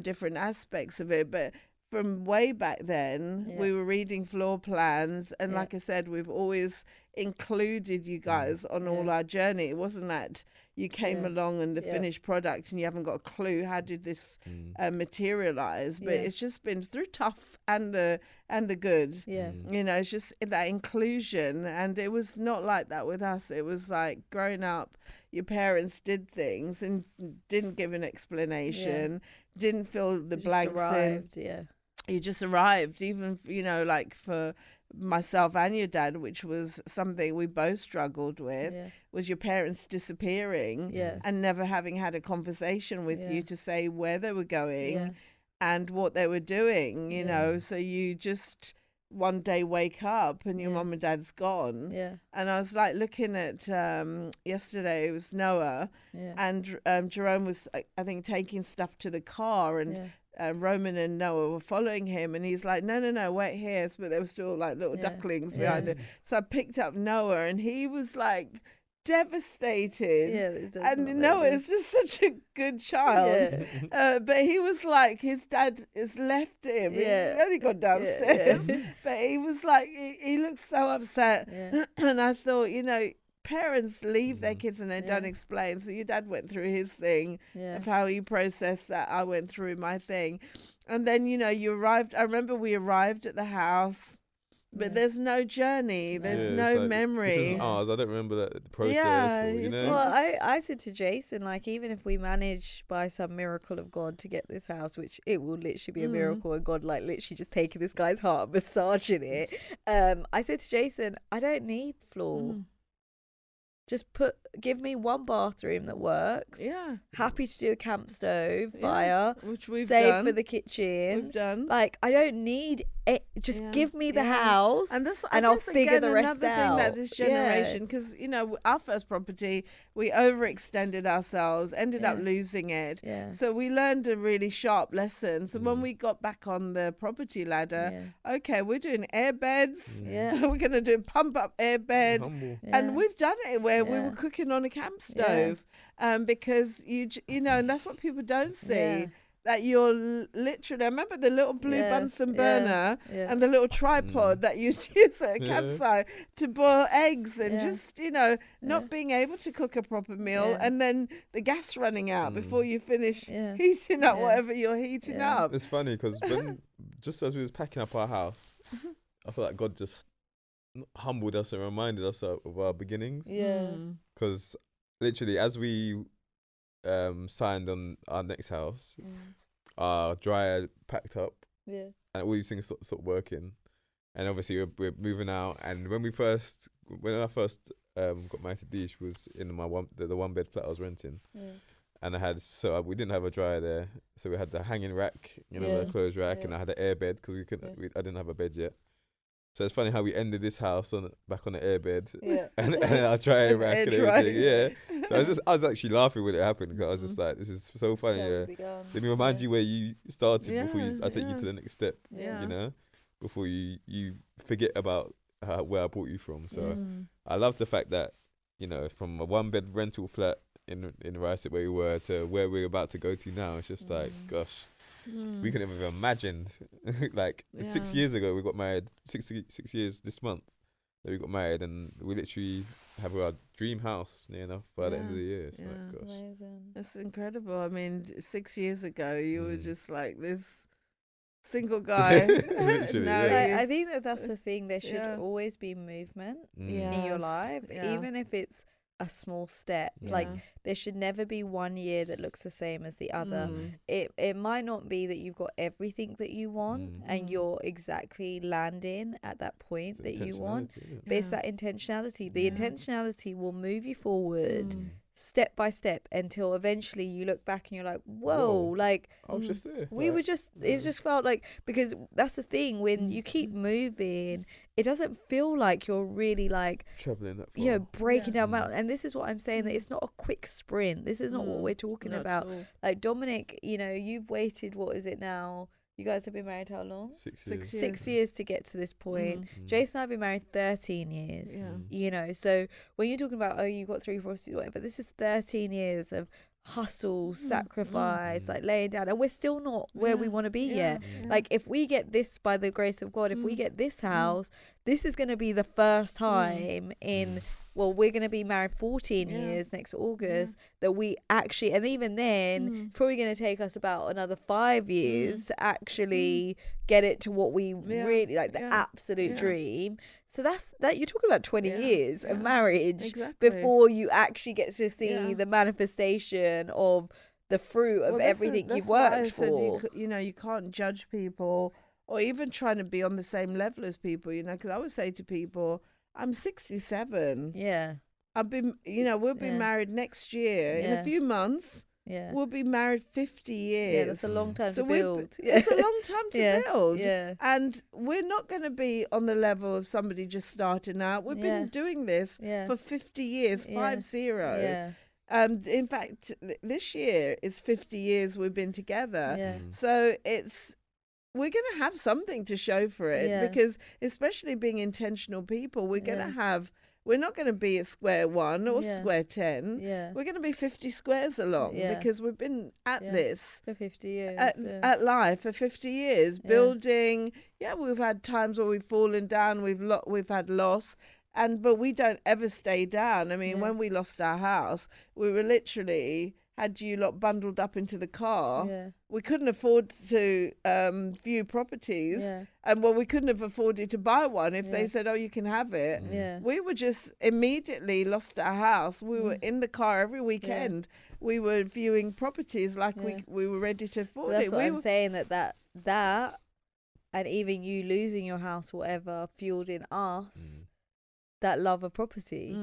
different aspects of it. But from way back then, we were reading floor plans. And like I said, we've always included you guys on all our journey. It wasn't that you came along and the finished product and you haven't got a clue how did this materialize. But it's just been through tough and the good. It's just that inclusion. And it was not like that with us. It was like growing up, your parents did things and didn't give an explanation, didn't fill the blanks in. You just arrived, even, like for myself and your dad, which was something we both struggled with, was your parents disappearing and never having had a conversation with you to say where they were going and what they were doing, so you just one day wake up and your Yeah. mum and dad's gone. Yeah. And I was like looking at yesterday, it was Noah, Yeah. and Jerome was, I think, taking stuff to the car, and Yeah. Roman and Noah were following him, and he's like, no, wait here. But there were still like little Yeah. ducklings Yeah. behind it. So I picked up Noah, and he was like devastated. Yeah. And Noah is just such a good child. Yeah. But he was like, his dad has left him. Yeah. He only got downstairs. Yeah. But he was like, he looked so upset. Yeah. And I thought, parents leave their kids and they don't Yeah. explain. So your dad went through his thing Yeah. of how he processed that. I went through my thing. And then, you arrived. I remember we arrived at the house, but Yeah. there's no journey. There's Yeah, no it's like, memory. This isn't ours. I don't remember that process. Yeah, or, it's Well, just- I said to Jason, like, even if we manage by some miracle of God to get this house, which it will literally be a miracle, and God, like, literally just taking this guy's heart and massaging it. I said to Jason, I don't need floor. Just give me one bathroom that works. Yeah. Happy to do a camp stove, Yeah, fire, which we've save done. for the kitchen. We've done. Like, I don't need it. Just Yeah, give me the yeah. house, And that's and I I'll guess, figure again, the rest another thing that out. this Yeah. generation, because our first property, we overextended ourselves, ended up Yeah. losing it. Yeah. So we learned a really sharp lesson. So when we got back on the property ladder, okay, we're doing air beds. Yeah. We're gonna do pump up air bed. Humble. And we've done it where we Yeah. were cooking on a camp Yeah. stove, because and that's what people don't see. Yeah. That you're literally, I remember the little blue Yeah, Bunsen yeah, burner yeah. and the little tripod that you use at a Yeah. campsite to boil eggs, and Yeah. just, not being able to cook a proper meal, Yeah. and then the gas running out before you finish Yeah. heating up Yeah. whatever you're heating Yeah. up. It's funny because just as we was packing up our house, I feel like God just humbled us and reminded us of our beginnings. Yeah. Mm. Because literally, as we signed on our next house, our dryer packed up, Yeah. and all these things stopped working. And obviously, we're moving out. And when I first got married to Dee, she was in the one bed flat I was renting. Yeah. And we didn't have a dryer there, so we had the hanging rack, the Yeah. clothes rack, Yeah. and I had an air bed because I didn't have a bed yet. So it's funny how we ended this house back on the air bed, Yeah. and our dryer An rack air and dryer. everything. Yeah, so I was actually laughing when it happened because I was just like, this is so funny. Yeah, let me remind you where you started before I take you to the next step. Yeah. Before you forget about where I brought you from. So Mm. I love the fact that from a one bed rental flat in Rice where we were to where we're about to go to now, it's just like, gosh, we couldn't have even imagined. Like 6 Yeah. years ago we got married, 6 years this month that we got married, and we literally have our dream house near enough by the end of the year. It's like, gosh. Amazing. That's incredible. I mean, 6 years ago, you were Mm. just like this single guy. Literally, Now yeah. you- I think that's the thing. There should Yeah. always be movement Mm. in your Yes, life, yeah. even if it's a small step. Like, Yeah. there should never be one year that looks the same as the other. Mm. It might not be that you've got everything that you want and Mm. you're exactly landing at that point It's that you want, intentionality, isn't it? but it's Yeah. that intentionality. The Yeah. intentionality will move you forward Mm. step by step until eventually you look back and you're like, whoa, Whoa. like I was just there. we were just, it just felt like, because that's the thing, when you keep moving, it doesn't feel like you're really like, traveling that far. breaking Yeah. down mountain. And this is what I'm saying, that it's not a quick sprint. This is not what we're talking Not at about. all. Like, Dominic, you've waited, what is it now? You guys have been married how long? 6 6 years. 6 years to get to this point. Mm. Jason and I have been married 13 years. Yeah. So when you're talking about, you got 3 prostitutes, whatever, this is 13 years of hustle, sacrifice, like laying down, and we're still not where we Yeah. want to be Yeah. yet. Yeah. Like, if we get this by the grace of God, if we get this house, this is going to be the first time in, well, we're going to be married 14 Yeah. years next August, that we actually, and even then, it's probably going to take us about another 5 years to actually get it to what we Yeah. really like, the Yeah. absolute Yeah. dream. So that's that, you're talking about 20 Yeah. years of Yeah. marriage Exactly. before you actually get to see Yeah. the manifestation of the fruit of Well, that's everything that's you've why I worked said for. you can't judge people or even trying to be on the same level as people, because I would say to people, I'm 67. Yeah. I've been, we'll be Yeah. married next year in Yeah. a few months. Yeah. we'll be married 50 years. Yeah, that's a long time So to build. it's a long time to Yeah. build. Yeah. And we're not going to be on the level of somebody just starting out. We've Yeah. been doing this Yeah. for 50 years, Yeah. 50. Yeah. In fact, this year is 50 years we've been together. Yeah. So we're going to have something to show for it, Yeah. because especially being intentional people, we're going to Yeah. we're not going to be at square one or Yeah. square 10. Yeah. We're going to be 50 squares along, Yeah. because we've been at Yeah. this. For 50 years. At life for 50 years, Yeah. building. Yeah, we've had times where we've fallen down, we've had loss, but we don't ever stay down. I mean, Yeah. when we lost our house, we were literally had you lot bundled up into the car. Yeah. We couldn't afford to view properties, Yeah. and we couldn't have afforded to buy one if Yeah. they said, "Oh, you can have it." Yeah. We were just immediately lost our house. We were in the car every weekend. We were viewing properties like Yeah. we were ready to afford That's it. what We I'm were, saying, that and even you losing your house, whatever, fueled in us that love of property.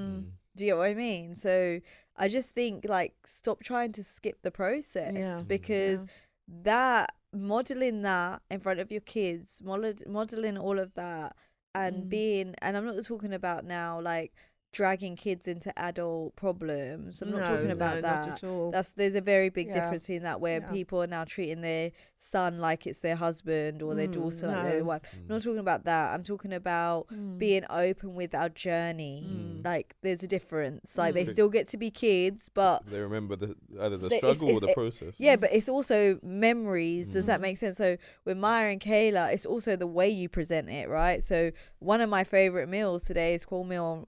Do you get what I mean? So I just think, like, stop trying to skip the process, Yeah. because that modeling that in front of your kids, modeling all of that, and being, and I'm not talking about now like dragging kids into adult problems. I'm not talking about that. Not at all. There's a very big Yeah. difference in that, where Yeah. people are now treating their son like it's their husband, or their daughter like their no. wife. I'm not talking about that. I'm talking about being open with our journey. Like, there's a difference. Like, they still get to be kids, but They remember either the It's- struggle or it's- the process. yeah, but it's also memories. Does that make sense? So with Maya and Kayla, it's also the way you present it, right? So one of my favorite meals today is corned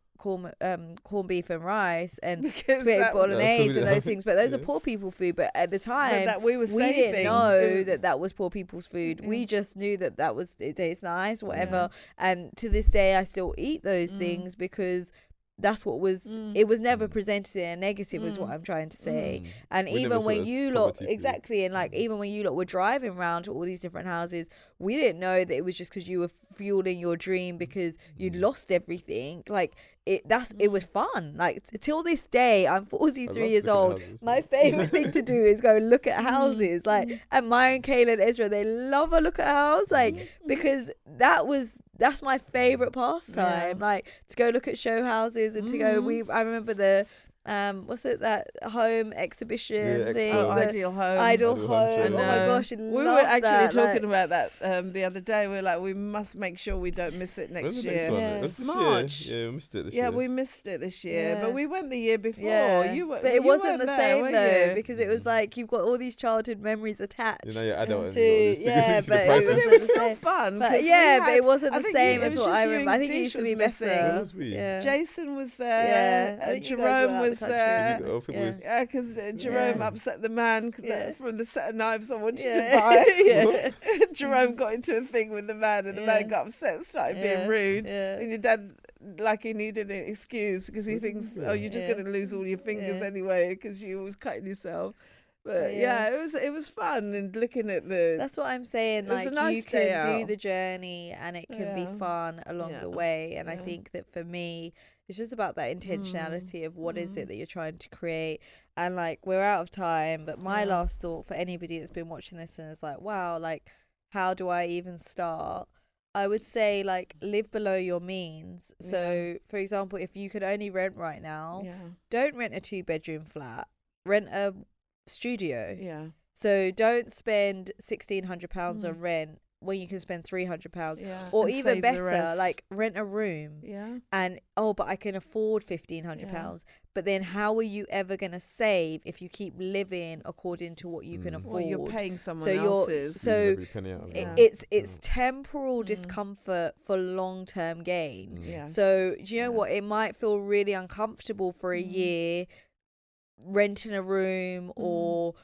beef and rice and Because spaghetti that- bolognese and Yeah. those things. But those are Yeah. poor people food. But at the time, that we were didn't saving. know It was- that was poor people's food. We just knew that was, it tastes nice, whatever. Yeah. And to this day, I still eat those things, because that's what was, it was never presented in a negative, is what I'm trying to say. And We never even saw when it as you lot, poverty food. exactly, and like even when you lot were driving around to all these different houses, we didn't know that it was just because you were fueling your dream because you'd lost everything. Like, it was fun. Like, till this day, I'm 43 years looking at old. houses. My favorite thing to do is go and look at houses. Like, and Maya and Kayla and Ezra, they love a look at a house, like, because that's my favorite pastime. Yeah. Like, to go look at show houses and to go. I remember the what's it, that home exhibition Yeah, thing? Expo. Oh, the Ideal Home. Ideal Ideal Home. Home show. Oh my No. gosh, I We were love actually that. talking Like, about that the other day. We're like, we must make sure we don't miss it next When's the year. next one? Yeah. It was this March. year. Yeah, we missed it this Yeah, year. we missed it this year, Yeah. but we went the year before. yeah. You were, but it you wasn't weren't the there, same were though, you? because it was like you've got all these childhood memories attached. You know, you're adult and to- you got all these yeah, things. but it But wasn't it the was still same. fun. But 'cause we yeah, but had- it wasn't I the think same it as was what just I you remember. and I think it Dish used to was be missing. better. Was we? Yeah. Jason was Yeah, there. I think you guys Jerome were out was the country. there. I think it was- Yeah, because Jerome Yeah. upset the man Yeah. from the set of knives I wanted to Yeah. buy. Yeah. Jerome got into a thing with the man, and the man Yeah. got upset and started Yeah. being rude. Yeah. And your dad, like, he needed an excuse because he thinks, oh, you're just Yeah. going to lose all your fingers Yeah. anyway because you always cutting yourself. But Yeah. yeah, it was fun, and looking at the That's what I'm saying. It was a Like, nice you day can do out. the journey and it can Yeah. be fun along Yeah. the way. And I Yeah. think that for me, it's just about that intentionality of what is it that you're trying to create. And like, we're out of time, but my Yeah. last thought for anybody that's been watching this and is like, wow, like, how do I even start? I would say, like, live below your means. So, for example, if you could only rent right now, yeah, don't rent a 2-bedroom flat, rent a studio. yeah, So don't spend £1,600 on rent when you can spend £300, yeah. or And even save the better, rest. like, rent a room. yeah, And but I can afford £1,500. But then how are you ever gonna save if you keep living according to what you can afford? well, you're paying someone So you're- else's. so Squeezing every penny out of It- it. it's temporal discomfort for long-term gain. Yes. So do you know Yeah. what? It might feel really uncomfortable for a year renting a room or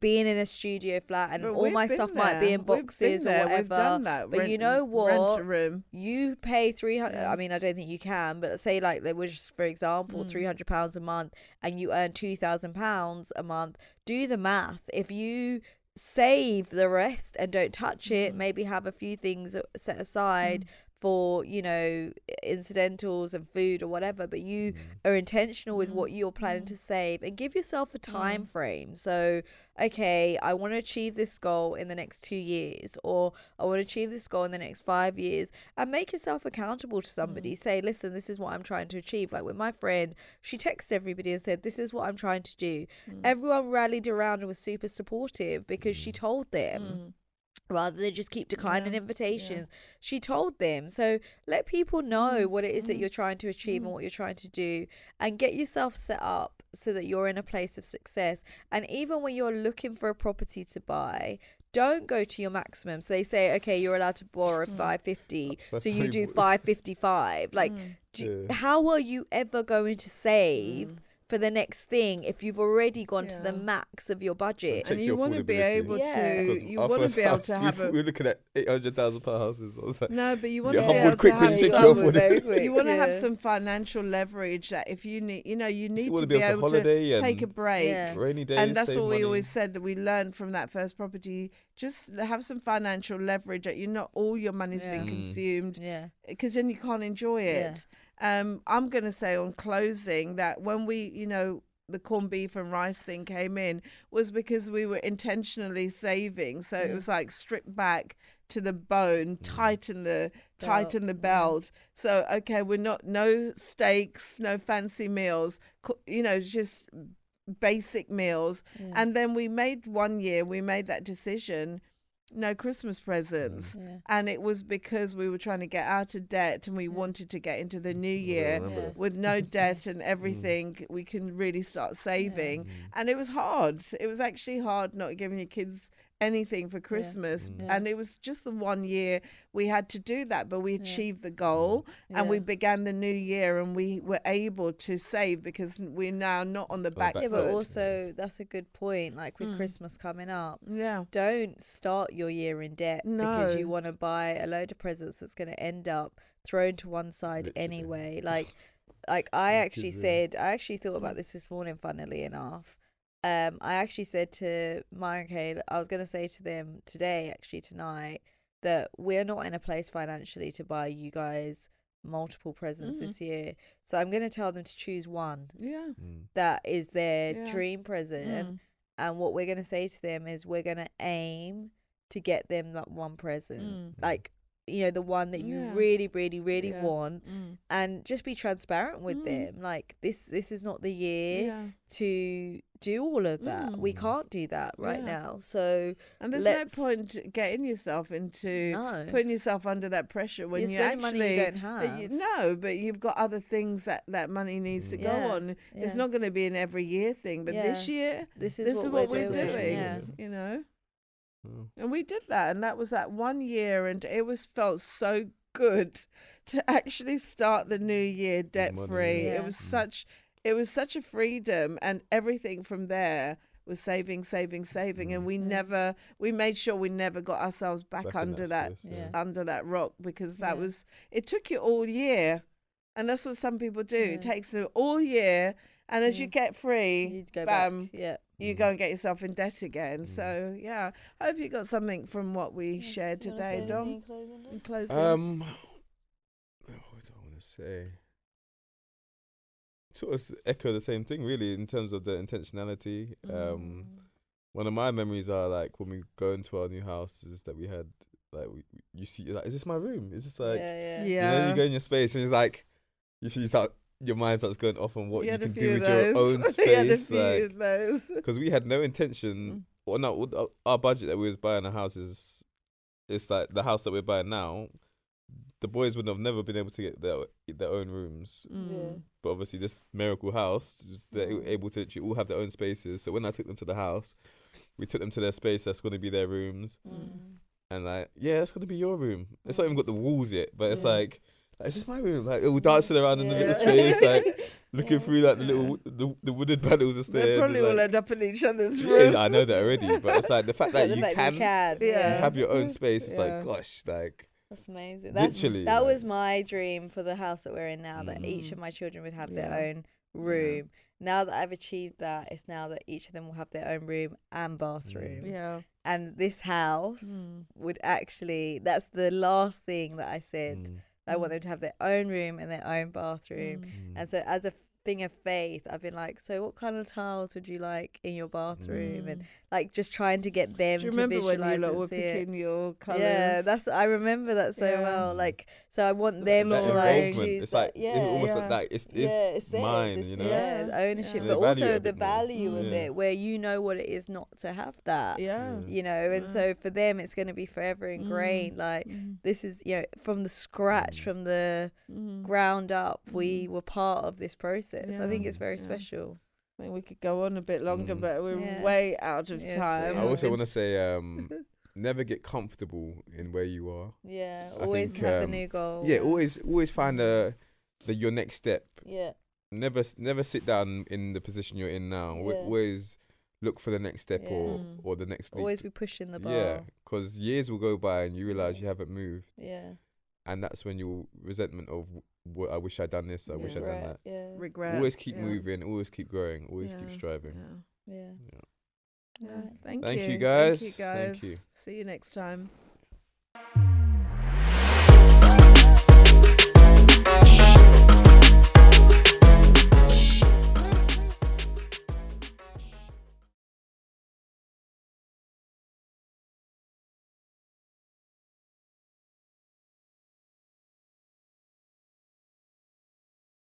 being in a studio flat, and But all we've my been stuff might be there. in We've been boxes or there. whatever. We've done that. But you know Rent what? a room. You pay 300. Yeah. I mean, I don't think you can, but say like there was, just, for example, £300 a month, and you earn £2,000 a month. Do the math. If you save the rest and don't touch it, maybe have a few things set aside for, you know, incidentals and food or whatever, but you are intentional with what you're planning to save, and give yourself a time frame. So, okay, I want to achieve this goal in the next 2 years, or I want to achieve this goal in the next 5 years, and make yourself accountable to somebody. Say, listen, this is what I'm trying to achieve. Like with my friend, she texted everybody and said, this is what I'm trying to do. Everyone rallied around and was super supportive because she told them. Rather than just keep declining invitations. She told them. So let people know what it is that you're trying to achieve and what you're trying to do, and get yourself set up so that you're in a place of success. And even when you're looking for a property to buy, don't go to your maximum. So they say, okay, you're allowed to borrow 550, so you do 555. Like, how are you ever going to save for the next thing if you've already gone to the max of your budget? And you want to be able to, you want to be able to have we're looking at 800,000 per houses. No, but you want to be able to have you want to have some financial leverage that if you need, you know, you need to be able to take a break. Rainy days, and that's what we money. always said, that we learned from that first property. Just have some financial leverage that you're not all your money's being consumed, because then you can't enjoy it. I'm going to say on closing that when we, you know, the corned beef and rice thing came in was because we were intentionally saving. So it was like stripped back to the bone, tighten the belt. So, okay, we're not, no steaks, no fancy meals, you know, just basic meals. And then we made that decision, no Christmas presents. And it was because we were trying to get out of debt, and we wanted to get into the new year with no debt and everything. We can really start saving. And it was hard. It was actually hard not giving your kids anything for Christmas. And it was just the 1 year we had to do that, but we achieved the goal and we began the new year, and we were able to save because we're now not on the back foot. But also that's a good point, like with Christmas coming up, don't start your year in debt because you want to buy a load of presents that's going to end up thrown to one side anyway. Like I actually thought about this morning, funnily enough. I actually said to Maya and Kay, I was going to say to them today, actually tonight, that we're not in a place financially to buy you guys multiple presents this year. So I'm going to tell them to choose one that is their dream present. And what we're going to say to them is we're going to aim to get them that one present. Like, you know, the one that you really, really, really want, and just be transparent with them. Like, this is not the year to do all of that. We can't do that right now. So, and there's no point getting yourself into putting yourself under that pressure when you actually money you don't have. No, but you've got other things that money needs to go on. It's not going to be an every year thing, but this year, this is what we're doing. You know. And we did that, and that was that 1 year, and it felt so good to actually start the new year debt free. It was such a freedom, and everything from there was saving, and we made sure we never got ourselves back under that rock, because it took you all year, and that's what some people do. It takes them all year, and as you get free, bam, you go and get yourself in debt again. So I hope you got something from what we shared today, Dom. In closing, what do I want to say? Sort of echo the same thing, really, in terms of the intentionality. One of my memories are like when we go into our new house is that we had like you see, like, is this my room? Is this like you know, you go in your space and it's like you feel your mind starts going off on what you can do with your own space. Because we had no intention, or no, our budget that we was buying a house it's like the house that we're buying now. The boys would have never been able to get their own rooms. But obviously this miracle house, they're able to actually all have their own spaces. So when I took them to the house, we took them to their space that's going to be their rooms. And like, that's going to be your room. It's not even got the walls yet, but it's like, is this my room? Like, all dancing around in the little space, like looking through like the little the wooden panels and stairs. They probably will end up in each other's room. I know that already, but it's like the fact that you can have your own space. It's like, gosh, like. That's amazing. Literally, that was my dream for the house that we're in now, that each of my children would have their own room. Now that I've achieved that, it's now that each of them will have their own room and bathroom. And this house would actually, that's the last thing that I said I want them to have their own room and their own bathroom. And so as a thing of faith, I've been like, so what kind of tiles would you like in your bathroom? And like just trying to get them Do you to remember when visualize you lot and were see it. picking your colours? Yeah, I remember that so well. Like, so I want them that to like involvement, choose it's like that. Yeah, it's almost Yeah. like it's it's theirs, mine, it's, you know. yeah, ownership, Yeah. but They value it also a the bit more. value of Yeah. it, where you know what it is not to have that. Yeah. You know, and so for them, it's going to be forever ingrained. Like, this is, you know, from the scratch, from the ground up, we were part of this process. I think it's very special. I think we could go on a bit longer, but we're Yeah. way out of Yes, time. I also want to say, never get comfortable in where you are. Yeah, I always think, have a new goal. Yeah, always find your next step. Yeah. Never sit down in the position you're in now. Yeah. Always look for the next step or the next leap. Always be pushing the bar. Yeah, because years will go by and you realize you haven't moved. Yeah. And that's when you'll resentment of I wish I'd done this, I wish I'd done that. Yeah. Regret. Always keep moving, always keep growing, always keep striving. Yeah. Thank Thank you. you, guys. Thank you, guys. Thank you. See you next time.